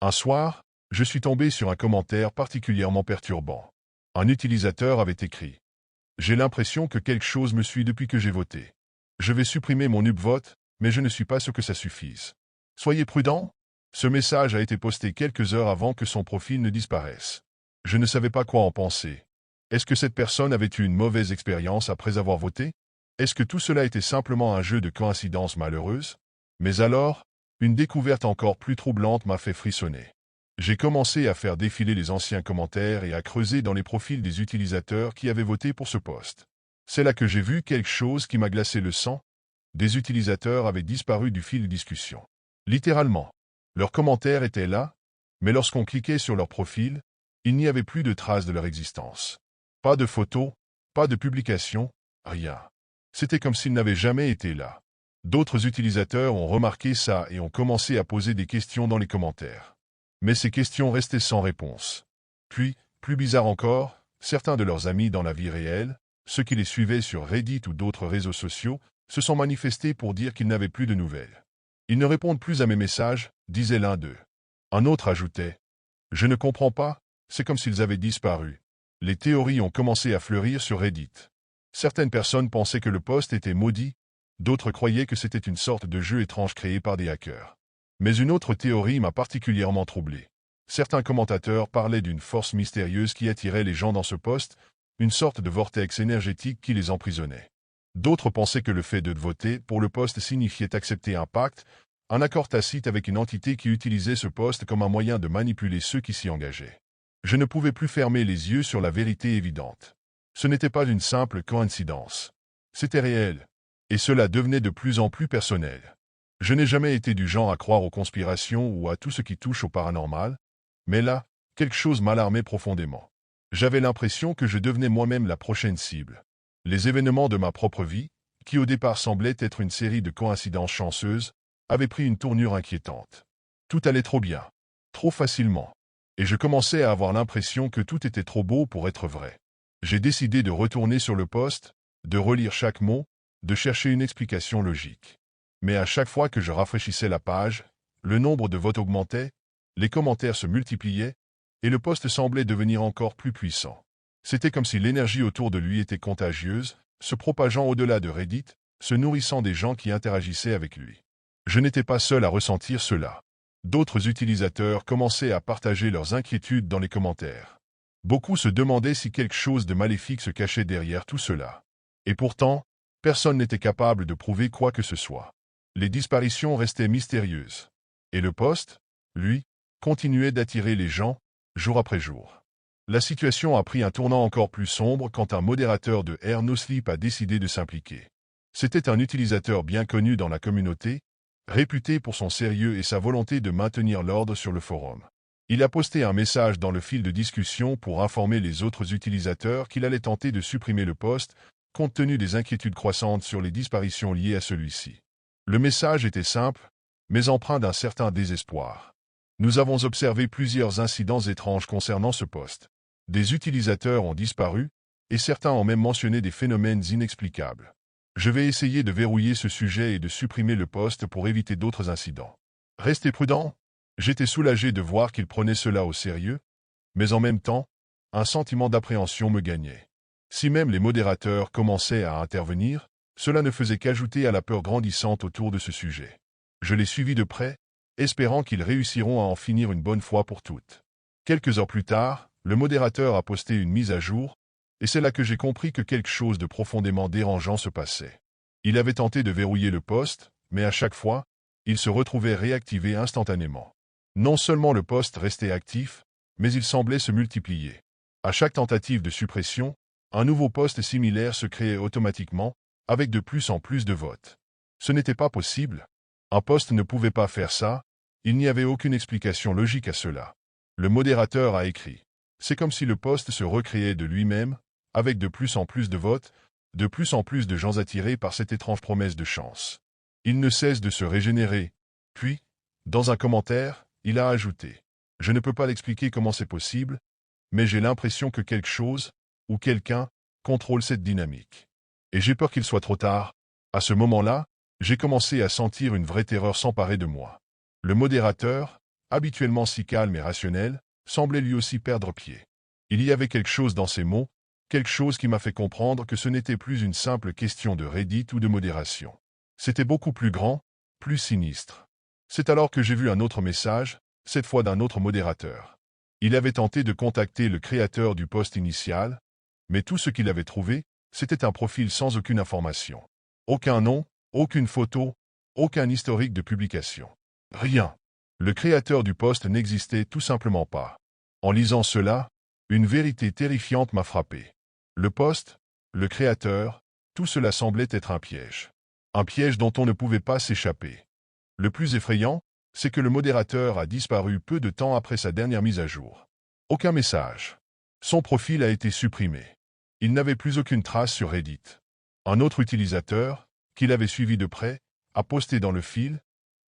Un soir, je suis tombé sur un commentaire particulièrement perturbant. Un utilisateur avait écrit: j'ai l'impression que quelque chose me suit depuis que j'ai voté. Je vais supprimer mon upvote, mais je ne suis pas sûr que ça suffise. Soyez prudents. Ce message a été posté quelques heures avant que son profil ne disparaisse. Je ne savais pas quoi en penser. Est-ce que cette personne avait eu une mauvaise expérience après avoir voté? Est-ce que tout cela était simplement un jeu de coïncidences malheureuses? Mais alors, une découverte encore plus troublante m'a fait frissonner. J'ai commencé à faire défiler les anciens commentaires et à creuser dans les profils des utilisateurs qui avaient voté pour ce poste. C'est là que j'ai vu quelque chose qui m'a glacé le sang. Des utilisateurs avaient disparu du fil de discussion. Littéralement. Leurs commentaires étaient là, mais lorsqu'on cliquait sur leur profil, il n'y avait plus de traces de leur existence. Pas de photos, pas de publications, rien. C'était comme s'ils n'avaient jamais été là. D'autres utilisateurs ont remarqué ça et ont commencé à poser des questions dans les commentaires. Mais ces questions restaient sans réponse. Puis, plus bizarre encore, certains de leurs amis dans la vie réelle, ceux qui les suivaient sur Reddit ou d'autres réseaux sociaux, se sont manifestés pour dire qu'ils n'avaient plus de nouvelles. Ils ne répondent plus à mes messages, disait l'un d'eux. Un autre ajoutait: je ne comprends pas, c'est comme s'ils avaient disparu. Les théories ont commencé à fleurir sur Reddit. Certaines personnes pensaient que le post était maudit, d'autres croyaient que c'était une sorte de jeu étrange créé par des hackers. Mais une autre théorie m'a particulièrement troublé. Certains commentateurs parlaient d'une force mystérieuse qui attirait les gens dans ce poste, une sorte de vortex énergétique qui les emprisonnait. D'autres pensaient que le fait de voter pour le poste signifiait accepter un pacte, un accord tacite avec une entité qui utilisait ce poste comme un moyen de manipuler ceux qui s'y engageaient. Je ne pouvais plus fermer les yeux sur la vérité évidente. Ce n'était pas une simple coïncidence. C'était réel. Et cela devenait de plus en plus personnel. Je n'ai jamais été du genre à croire aux conspirations ou à tout ce qui touche au paranormal, mais là, quelque chose m'alarmait profondément. J'avais l'impression que je devenais moi-même la prochaine cible. Les événements de ma propre vie, qui au départ semblaient être une série de coïncidences chanceuses, avaient pris une tournure inquiétante. Tout allait trop bien, trop facilement, et je commençais à avoir l'impression que tout était trop beau pour être vrai. J'ai décidé de retourner sur le poste, de relire chaque mot, de chercher une explication logique. Mais à chaque fois que je rafraîchissais la page, le nombre de votes augmentait, les commentaires se multipliaient, et le poste semblait devenir encore plus puissant. C'était comme si l'énergie autour de lui était contagieuse, se propageant au-delà de Reddit, se nourrissant des gens qui interagissaient avec lui. Je n'étais pas seul à ressentir cela. D'autres utilisateurs commençaient à partager leurs inquiétudes dans les commentaires. Beaucoup se demandaient si quelque chose de maléfique se cachait derrière tout cela. Et pourtant, personne n'était capable de prouver quoi que ce soit. Les disparitions restaient mystérieuses. Et le poste, lui, continuait d'attirer les gens, jour après jour. La situation a pris un tournant encore plus sombre quand un modérateur de Air No Sleep a décidé de s'impliquer. C'était un utilisateur bien connu dans la communauté, réputé pour son sérieux et sa volonté de maintenir l'ordre sur le forum. Il a posté un message dans le fil de discussion pour informer les autres utilisateurs qu'il allait tenter de supprimer le post, compte tenu des inquiétudes croissantes sur les disparitions liées à celui-ci. Le message était simple, mais empreint d'un certain désespoir. Nous avons observé plusieurs incidents étranges concernant ce poste. Des utilisateurs ont disparu, et certains ont même mentionné des phénomènes inexplicables. Je vais essayer de verrouiller ce sujet et de supprimer le post pour éviter d'autres incidents. Restez prudents. J'étais soulagé de voir qu'il prenait cela au sérieux, mais en même temps, un sentiment d'appréhension me gagnait. Si même les modérateurs commençaient à intervenir, cela ne faisait qu'ajouter à la peur grandissante autour de ce sujet. Je l'ai suivi de près, espérant qu'ils réussiront à en finir une bonne fois pour toutes. Quelques heures plus tard, le modérateur a posté une mise à jour, et c'est là que j'ai compris que quelque chose de profondément dérangeant se passait. Il avait tenté de verrouiller le poste, mais à chaque fois, il se retrouvait réactivé instantanément. Non seulement le poste restait actif, mais il semblait se multiplier. À chaque tentative de suppression, un nouveau poste similaire se créait automatiquement, avec de plus en plus de votes. Ce n'était pas possible. Un poste ne pouvait pas faire ça, il n'y avait aucune explication logique à cela. Le modérateur a écrit. C'est comme si le poste se recréait de lui-même, avec de plus en plus de votes, de plus en plus de gens attirés par cette étrange promesse de chance. Il ne cesse de se régénérer. Puis, dans un commentaire, il a ajouté. Je ne peux pas l'expliquer comment c'est possible, mais j'ai l'impression que quelque chose, ou quelqu'un, contrôle cette dynamique. Et j'ai peur qu'il soit trop tard. À ce moment-là, j'ai commencé à sentir une vraie terreur s'emparer de moi. Le modérateur, habituellement si calme et rationnel, semblait lui aussi perdre pied. Il y avait quelque chose dans ses mots, quelque chose qui m'a fait comprendre que ce n'était plus une simple question de Reddit ou de modération. C'était beaucoup plus grand, plus sinistre. C'est alors que j'ai vu un autre message, cette fois d'un autre modérateur. Il avait tenté de contacter le créateur du post initial, mais tout ce qu'il avait trouvé, c'était un profil sans aucune information. Aucun nom, aucune photo, aucun historique de publication. Rien. Le créateur du post n'existait tout simplement pas. En lisant cela, une vérité terrifiante m'a frappé. Le post, le créateur, tout cela semblait être un piège. Un piège dont on ne pouvait pas s'échapper. Le plus effrayant, c'est que le modérateur a disparu peu de temps après sa dernière mise à jour. Aucun message. Son profil a été supprimé. Il n'avait plus aucune trace sur Reddit. Un autre utilisateur, qu'il avait suivi de près, a posté dans le fil,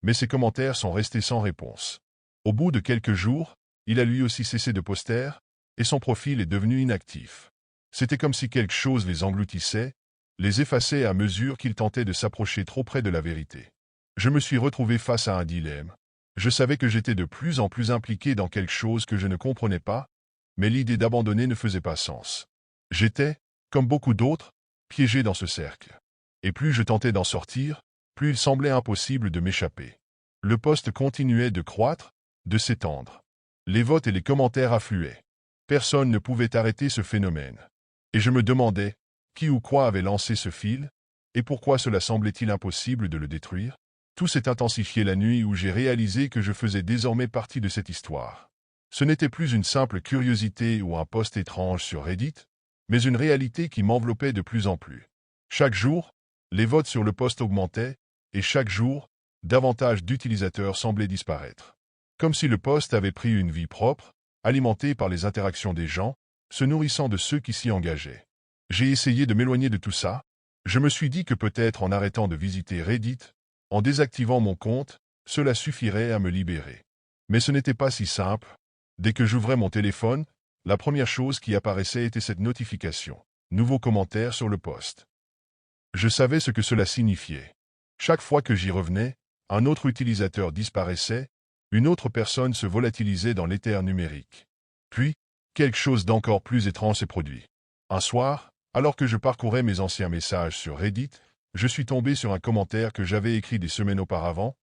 mais ses commentaires sont restés sans réponse. Au bout de quelques jours, il a lui aussi cessé de poster, et son profil est devenu inactif. C'était comme si quelque chose les engloutissait, les effaçait à mesure qu'ils tentaient de s'approcher trop près de la vérité. Je me suis retrouvé face à un dilemme. Je savais que j'étais de plus en plus impliqué dans quelque chose que je ne comprenais pas, mais l'idée d'abandonner ne faisait pas sens. J'étais, comme beaucoup d'autres, piégé dans ce cercle. Et plus je tentais d'en sortir, plus il semblait impossible de m'échapper. Le poste continuait de croître, de s'étendre. Les votes et les commentaires affluaient. Personne ne pouvait arrêter ce phénomène. Et je me demandais, qui ou quoi avait lancé ce fil, et pourquoi cela semblait-il impossible de le détruire? Tout s'est intensifié la nuit où j'ai réalisé que je faisais désormais partie de cette histoire. Ce n'était plus une simple curiosité ou un post étrange sur Reddit, mais une réalité qui m'enveloppait de plus en plus. Chaque jour, les votes sur le post augmentaient, et chaque jour, davantage d'utilisateurs semblaient disparaître. Comme si le post avait pris une vie propre, alimentée par les interactions des gens, se nourrissant de ceux qui s'y engageaient. J'ai essayé de m'éloigner de tout ça. Je me suis dit que peut-être en arrêtant de visiter Reddit, en désactivant mon compte, cela suffirait à me libérer. Mais ce n'était pas si simple. Dès que j'ouvrais mon téléphone, la première chose qui apparaissait était cette notification. Nouveau commentaire sur le post. Je savais ce que cela signifiait. Chaque fois que j'y revenais, un autre utilisateur disparaissait, une autre personne se volatilisait dans l'éther numérique. Puis, quelque chose d'encore plus étrange s'est produit. Un soir, alors que je parcourais mes anciens messages sur Reddit, je suis tombé sur un commentaire que j'avais écrit des semaines auparavant,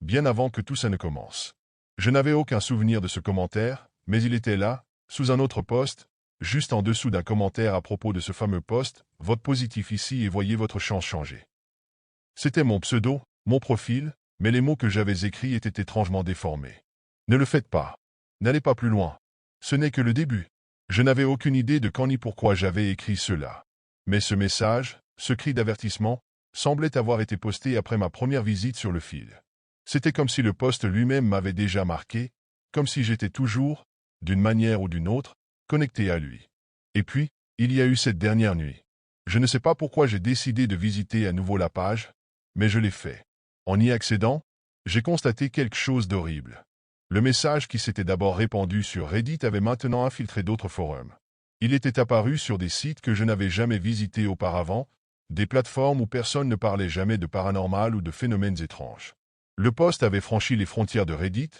bien avant que tout ça ne commence. Je n'avais aucun souvenir de ce commentaire, mais il était là, sous un autre post, juste en dessous d'un commentaire à propos de ce fameux post, vote positif ici et voyez votre chance changer. C'était mon pseudo, mon profil, mais les mots que j'avais écrits étaient étrangement déformés. Ne le faites pas. N'allez pas plus loin. Ce n'est que le début. Je n'avais aucune idée de quand ni pourquoi j'avais écrit cela. Mais ce message, ce cri d'avertissement, semblait avoir été posté après ma première visite sur le fil. C'était comme si le poste lui-même m'avait déjà marqué, comme si j'étais toujours, d'une manière ou d'une autre, connecté à lui. Et puis, il y a eu cette dernière nuit. Je ne sais pas pourquoi j'ai décidé de visiter à nouveau la page, mais je l'ai fait. En y accédant, j'ai constaté quelque chose d'horrible. Le message qui s'était d'abord répandu sur Reddit avait maintenant infiltré d'autres forums. Il était apparu sur des sites que je n'avais jamais visités auparavant, des plateformes où personne ne parlait jamais de paranormal ou de phénomènes étranges. Le post avait franchi les frontières de Reddit,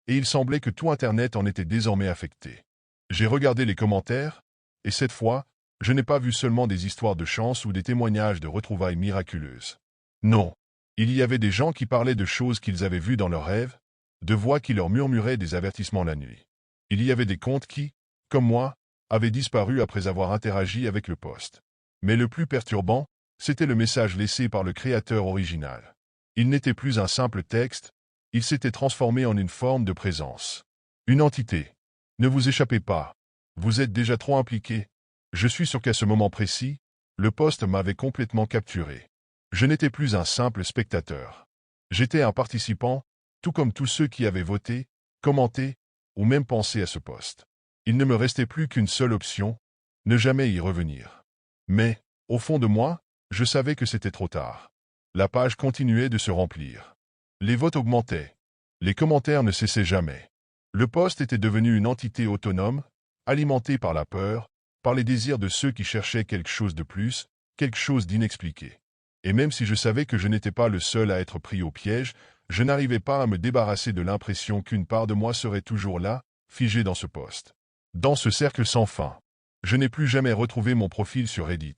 et il semblait que tout Internet en était désormais affecté. J'ai regardé les commentaires, et cette fois, je n'ai pas vu seulement des histoires de chance ou des témoignages de retrouvailles miraculeuses. Non, il y avait des gens qui parlaient de choses qu'ils avaient vues dans leurs rêves, de voix qui leur murmuraient des avertissements la nuit. Il y avait des comptes qui, comme moi, avaient disparu après avoir interagi avec le post. Mais le plus perturbant, c'était le message laissé par le créateur original. Il n'était plus un simple texte, il s'était transformé en une forme de présence. Une entité. Ne vous échappez pas. Vous êtes déjà trop impliqué. Je suis sûr qu'à ce moment précis, le poste m'avait complètement capturé. Je n'étais plus un simple spectateur. J'étais un participant, tout comme tous ceux qui avaient voté, commenté, ou même pensé à ce poste. Il ne me restait plus qu'une seule option, ne jamais y revenir. Mais, au fond de moi, je savais que c'était trop tard. La page continuait de se remplir. Les votes augmentaient. Les commentaires ne cessaient jamais. Le poste était devenu une entité autonome, alimentée par la peur, par les désirs de ceux qui cherchaient quelque chose de plus, quelque chose d'inexpliqué. Et même si je savais que je n'étais pas le seul à être pris au piège, je n'arrivais pas à me débarrasser de l'impression qu'une part de moi serait toujours là, figée dans ce poste. Dans ce cercle sans fin. Je n'ai plus jamais retrouvé mon profil sur Reddit.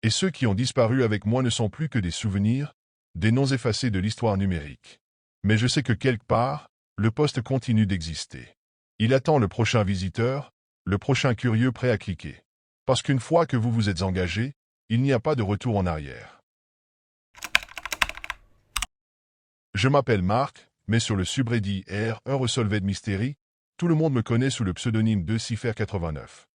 Et ceux qui ont disparu avec moi ne sont plus que des souvenirs, des noms effacés de l'histoire numérique. Mais je sais que quelque part, le poste continue d'exister. Il attend le prochain visiteur, le prochain curieux prêt à cliquer. Parce qu'une fois que vous vous êtes engagé, il n'y a pas de retour en arrière. Je m'appelle Marc, mais sur le subreddit r1resolved mystery, tout le monde me connaît sous le pseudonyme de Cypher89.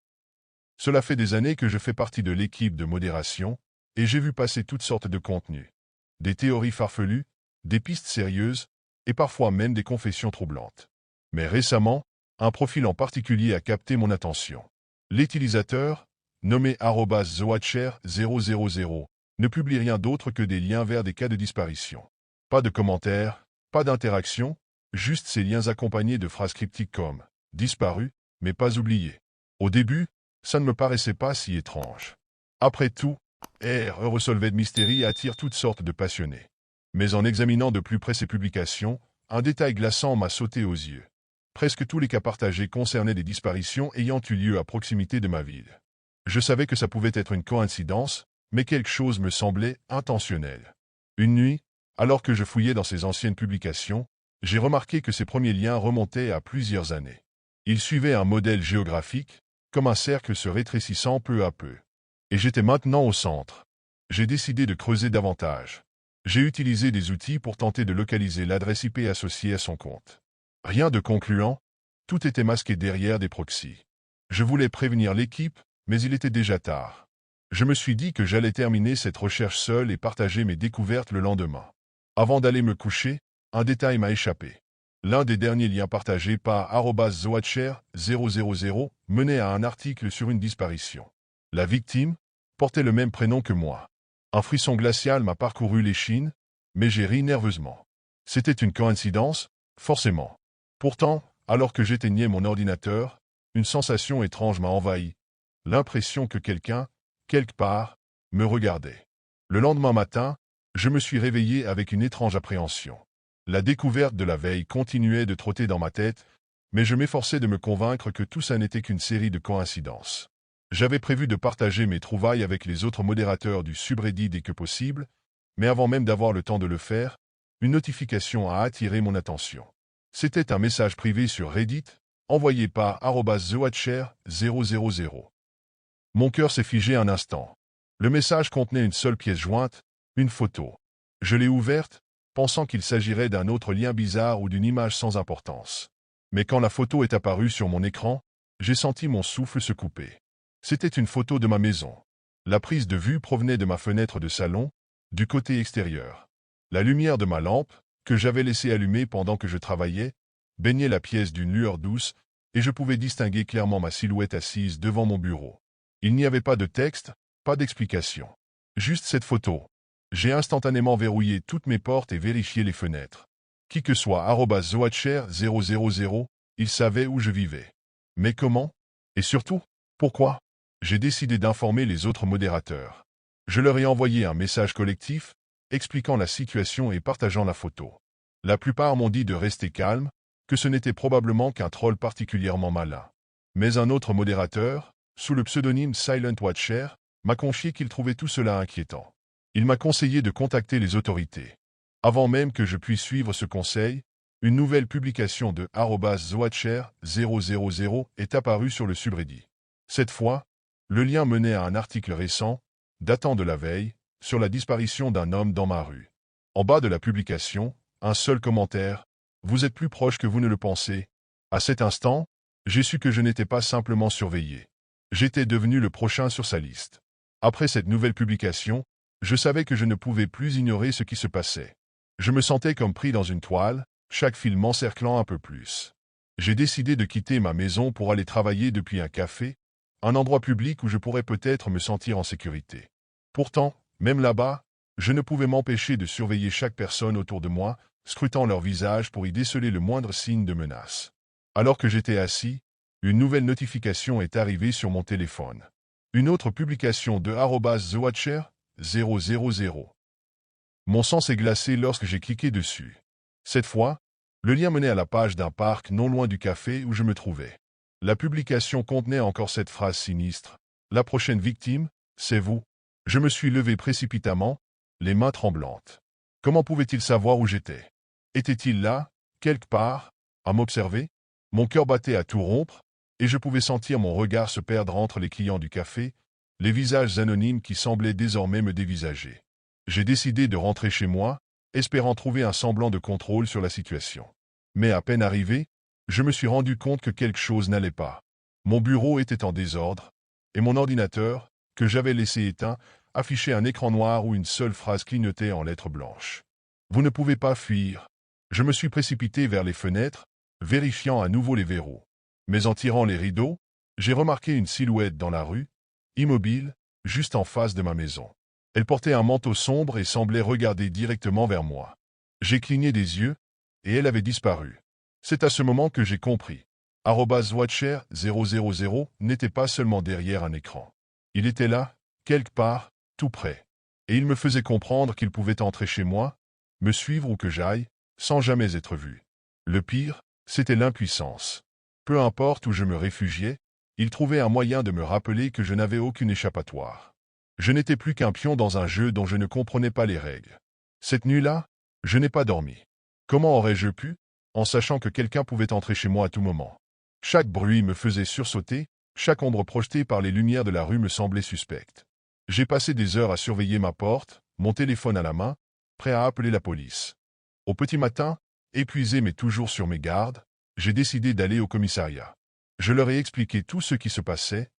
Cela fait des années que je fais partie de l'équipe de modération, et j'ai vu passer toutes sortes de contenus. Des théories farfelues, des pistes sérieuses, et parfois même des confessions troublantes. Mais récemment, un profil en particulier a capté mon attention. L'utilisateur, nommé @TheWatcher000, ne publie rien d'autre que des liens vers des cas de disparition. Pas de commentaires, pas d'interaction, juste ces liens accompagnés de phrases cryptiques comme « disparu, mais pas oublié ». Au début, ça ne me paraissait pas si étrange. Après tout, r1resolved mystery attire toutes sortes de passionnés. Mais en examinant de plus près ces publications, un détail glaçant m'a sauté aux yeux. Presque tous les cas partagés concernaient des disparitions ayant eu lieu à proximité de ma ville. Je savais que ça pouvait être une coïncidence, mais quelque chose me semblait intentionnel. Une nuit, alors que je fouillais dans ces anciennes publications, j'ai remarqué que ces premiers liens remontaient à plusieurs années. Ils suivaient un modèle géographique, comme un cercle se rétrécissant peu à peu. Et j'étais maintenant au centre. J'ai décidé de creuser davantage. J'ai utilisé des outils pour tenter de localiser l'adresse IP associée à son compte. Rien de concluant, tout était masqué derrière des proxys. Je voulais prévenir l'équipe, mais il était déjà tard. Je me suis dit que j'allais terminer cette recherche seule et partager mes découvertes le lendemain. Avant d'aller me coucher, un détail m'a échappé. L'un des derniers liens partagés par @TheWatcher000 menait à un article sur une disparition. La victime portait le même prénom que moi. Un frisson glacial m'a parcouru l'échine, mais j'ai ri nerveusement. C'était une coïncidence, forcément. Pourtant, alors que j'éteignais mon ordinateur, une sensation étrange m'a envahi. L'impression que quelqu'un, quelque part, me regardait. Le lendemain matin, je me suis réveillé avec une étrange appréhension. La découverte de la veille continuait de trotter dans ma tête, mais je m'efforçais de me convaincre que tout ça n'était qu'une série de coïncidences. J'avais prévu de partager mes trouvailles avec les autres modérateurs du subreddit dès que possible, mais avant même d'avoir le temps de le faire, une notification a attiré mon attention. C'était un message privé sur Reddit, envoyé par @TheWatcher000. Mon cœur s'est figé un instant. Le message contenait une seule pièce jointe, une photo. Je l'ai ouverte, pensant qu'il s'agirait d'un autre lien bizarre ou d'une image sans importance. Mais quand la photo est apparue sur mon écran, j'ai senti mon souffle se couper. C'était une photo de ma maison. La prise de vue provenait de ma fenêtre de salon, du côté extérieur. La lumière de ma lampe, que j'avais laissée allumée pendant que je travaillais, baignait la pièce d'une lueur douce, et je pouvais distinguer clairement ma silhouette assise devant mon bureau. Il n'y avait pas de texte, pas d'explication. Juste cette photo. J'ai instantanément verrouillé toutes mes portes et vérifié les fenêtres. Qui que soit @zoatcher000, il savait où je vivais. Mais comment? Et surtout, pourquoi? J'ai décidé d'informer les autres modérateurs. Je leur ai envoyé un message collectif, expliquant la situation et partageant la photo. La plupart m'ont dit de rester calme, que ce n'était probablement qu'un troll particulièrement malin. Mais un autre modérateur, sous le pseudonyme Silent Watcher, m'a confié qu'il trouvait tout cela inquiétant. Il m'a conseillé de contacter les autorités. Avant même que je puisse suivre ce conseil, une nouvelle publication de @zoatcher000 est apparue sur le subreddit. Cette fois, le lien menait à un article récent, datant de la veille, sur la disparition d'un homme dans ma rue. En bas de la publication, un seul commentaire: « Vous êtes plus proche que vous ne le pensez. » À cet instant, j'ai su que je n'étais pas simplement surveillé. J'étais devenu le prochain sur sa liste. Après cette nouvelle publication, je savais que je ne pouvais plus ignorer ce qui se passait. Je me sentais comme pris dans une toile, chaque fil m'encerclant un peu plus. J'ai décidé de quitter ma maison pour aller travailler depuis un café, un endroit public où je pourrais peut-être me sentir en sécurité. Pourtant, même là-bas, je ne pouvais m'empêcher de surveiller chaque personne autour de moi, scrutant leur visage pour y déceler le moindre signe de menace. Alors que j'étais assis, une nouvelle notification est arrivée sur mon téléphone. Une autre publication de @zoatcher000. Mon sang s'est glacé lorsque j'ai cliqué dessus. Cette fois, le lien menait à la page d'un parc non loin du café où je me trouvais. La publication contenait encore cette phrase sinistre: « La prochaine victime, c'est vous. » Je me suis levé précipitamment, les mains tremblantes. Comment pouvait-il savoir où j'étais? Était-il là, quelque part, à m'observer? Mon cœur battait à tout rompre, et je pouvais sentir mon regard se perdre entre les clients du café, les visages anonymes qui semblaient désormais me dévisager. J'ai décidé de rentrer chez moi, espérant trouver un semblant de contrôle sur la situation. Mais à peine arrivé, je me suis rendu compte que quelque chose n'allait pas. Mon bureau était en désordre, et mon ordinateur, que j'avais laissé éteint, affichait un écran noir où une seule phrase clignotait en lettres blanches. « Vous ne pouvez pas fuir. » Je me suis précipité vers les fenêtres, vérifiant à nouveau les verrous. Mais en tirant les rideaux, j'ai remarqué une silhouette dans la rue, immobile, juste en face de ma maison. Elle portait un manteau sombre et semblait regarder directement vers moi. J'ai cligné des yeux, et elle avait disparu. C'est à ce moment que j'ai compris. @watcher000 n'était pas seulement derrière un écran. Il était là, quelque part, tout près. Et il me faisait comprendre qu'il pouvait entrer chez moi, me suivre où que j'aille, sans jamais être vu. Le pire, c'était l'impuissance. Peu importe où je me réfugiais, il trouvait un moyen de me rappeler que je n'avais aucune échappatoire. Je n'étais plus qu'un pion dans un jeu dont je ne comprenais pas les règles. Cette nuit-là, je n'ai pas dormi. Comment aurais-je pu, en sachant que quelqu'un pouvait entrer chez moi à tout moment? Chaque bruit me faisait sursauter, chaque ombre projetée par les lumières de la rue me semblait suspecte. J'ai passé des heures à surveiller ma porte, mon téléphone à la main, prêt à appeler la police. Au petit matin, épuisé mais toujours sur mes gardes, j'ai décidé d'aller au commissariat. Je leur ai expliqué tout ce qui se passait,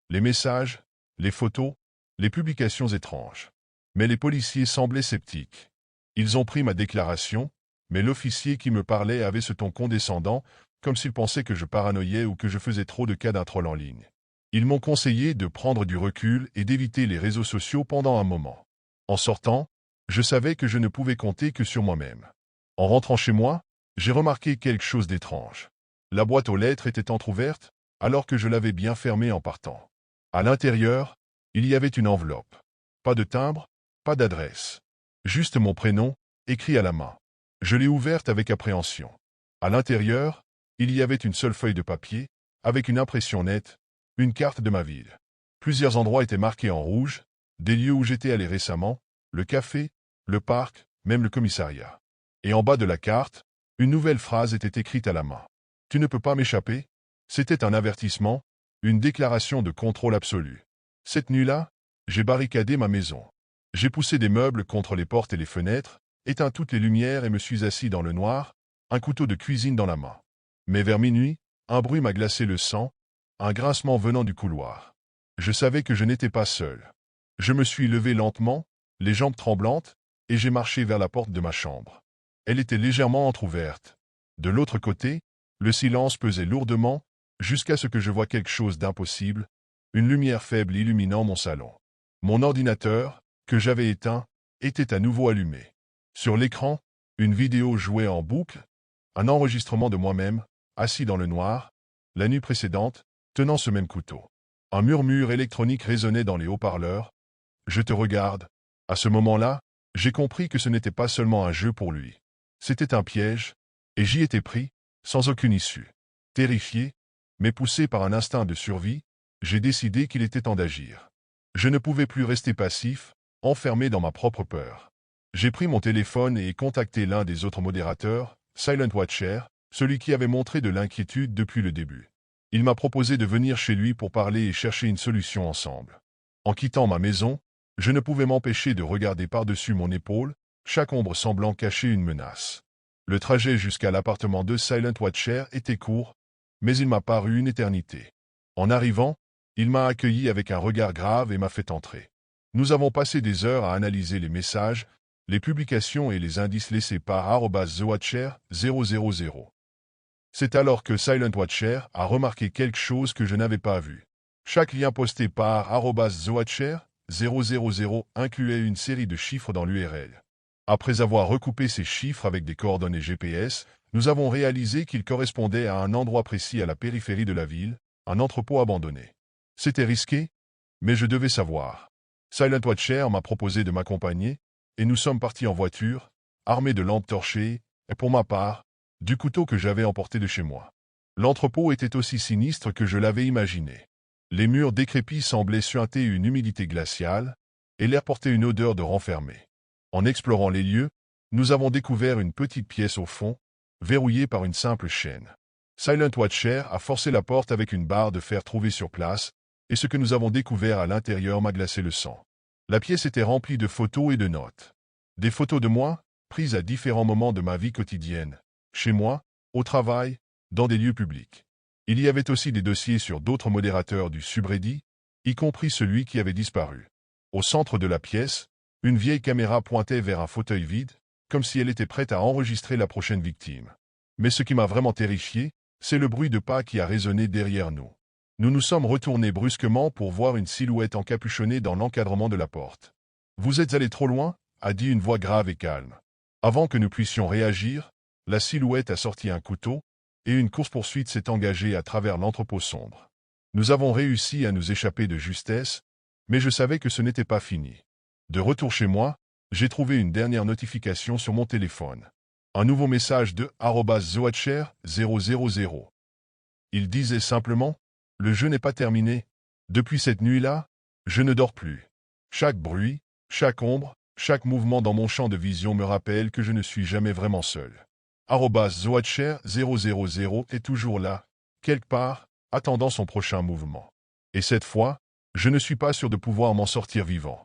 les messages, les photos, les publications étranges. Mais les policiers semblaient sceptiques. Ils ont pris ma déclaration, mais l'officier qui me parlait avait ce ton condescendant, comme s'il pensait que je paranoïais ou que je faisais trop de cas d'un troll en ligne. Ils m'ont conseillé de prendre du recul et d'éviter les réseaux sociaux pendant un moment. En sortant, je savais que je ne pouvais compter que sur moi-même. En rentrant chez moi, j'ai remarqué quelque chose d'étrange. La boîte aux lettres était entr'ouverte, alors que je l'avais bien fermée en partant. À l'intérieur, il y avait une enveloppe. Pas de timbre, pas d'adresse. Juste mon prénom, écrit à la main. Je l'ai ouverte avec appréhension. À l'intérieur, il y avait une seule feuille de papier, avec une impression nette, une carte de ma ville. Plusieurs endroits étaient marqués en rouge, des lieux où j'étais allé récemment, le café, le parc, même le commissariat. Et en bas de la carte, une nouvelle phrase était écrite à la main. « Tu ne peux pas m'échapper ?» C'était un avertissement, une déclaration de contrôle absolu. Cette nuit-là, j'ai barricadé ma maison. J'ai poussé des meubles contre les portes et les fenêtres, éteint toutes les lumières et me suis assis dans le noir, un couteau de cuisine dans la main. Mais vers minuit, un bruit m'a glacé le sang, un grincement venant du couloir. Je savais que je n'étais pas seul. Je me suis levé lentement, les jambes tremblantes, et j'ai marché vers la porte de ma chambre. Elle était légèrement entr'ouverte. De l'autre côté, le silence pesait lourdement, jusqu'à ce que je voie quelque chose d'impossible, une lumière faible illuminant mon salon. Mon ordinateur, que j'avais éteint, était à nouveau allumé. Sur l'écran, une vidéo jouait en boucle, un enregistrement de moi-même, assis dans le noir, la nuit précédente, tenant ce même couteau. Un murmure électronique résonnait dans les haut-parleurs. « Je te regarde. » À ce moment-là, j'ai compris que ce n'était pas seulement un jeu pour lui. C'était un piège, et j'y étais pris, sans aucune issue. Terrifié, mais poussé par un instinct de survie, j'ai décidé qu'il était temps d'agir. Je ne pouvais plus rester passif, enfermé dans ma propre peur. J'ai pris mon téléphone et contacté l'un des autres modérateurs, Silent Watcher, celui qui avait montré de l'inquiétude depuis le début. Il m'a proposé de venir chez lui pour parler et chercher une solution ensemble. En quittant ma maison, je ne pouvais m'empêcher de regarder par-dessus mon épaule, chaque ombre semblant cacher une menace. Le trajet jusqu'à l'appartement de Silent Watcher était court, mais il m'a paru une éternité. En arrivant, il m'a accueilli avec un regard grave et m'a fait entrer. Nous avons passé des heures à analyser les messages, les publications et les indices laissés par @TheWatcher000. C'est alors que Silent Watcher a remarqué quelque chose que je n'avais pas vu. Chaque lien posté par @TheWatcher000 incluait une série de chiffres dans l'URL. Après avoir recoupé ces chiffres avec des coordonnées GPS, nous avons réalisé qu'ils correspondaient à un endroit précis à la périphérie de la ville, un entrepôt abandonné. C'était risqué, mais je devais savoir. Silent Watcher m'a proposé de m'accompagner, et nous sommes partis en voiture, armés de lampes torchées, et pour ma part, du couteau que j'avais emporté de chez moi. L'entrepôt était aussi sinistre que je l'avais imaginé. Les murs décrépits semblaient suinter une humidité glaciale, et l'air portait une odeur de renfermé. En explorant les lieux, nous avons découvert une petite pièce au fond, verrouillée par une simple chaîne. Silent Watcher a forcé la porte avec une barre de fer trouvée sur place, et ce que nous avons découvert à l'intérieur m'a glacé le sang. La pièce était remplie de photos et de notes. Des photos de moi, prises à différents moments de ma vie quotidienne, chez moi, au travail, dans des lieux publics. Il y avait aussi des dossiers sur d'autres modérateurs du subreddit, y compris celui qui avait disparu. Au centre de la pièce, une vieille caméra pointait vers un fauteuil vide, comme si elle était prête à enregistrer la prochaine victime. Mais ce qui m'a vraiment terrifié, c'est le bruit de pas qui a résonné derrière nous. Nous nous sommes retournés brusquement pour voir une silhouette encapuchonnée dans l'encadrement de la porte. « Vous êtes allé trop loin » a dit une voix grave et calme. Avant que nous puissions réagir, la silhouette a sorti un couteau, et une course-poursuite s'est engagée à travers l'entrepôt sombre. Nous avons réussi à nous échapper de justesse, mais je savais que ce n'était pas fini. De retour chez moi, j'ai trouvé une dernière notification sur mon téléphone. Un nouveau message de @TheWatcher000. Il disait simplement « Le jeu n'est pas terminé. Depuis cette nuit-là, je ne dors plus. Chaque bruit, chaque ombre, chaque mouvement dans mon champ de vision me rappelle que je ne suis jamais vraiment seul. @TheWatcher000 est toujours là, quelque part, attendant son prochain mouvement. Et cette fois, je ne suis pas sûr de pouvoir m'en sortir vivant. »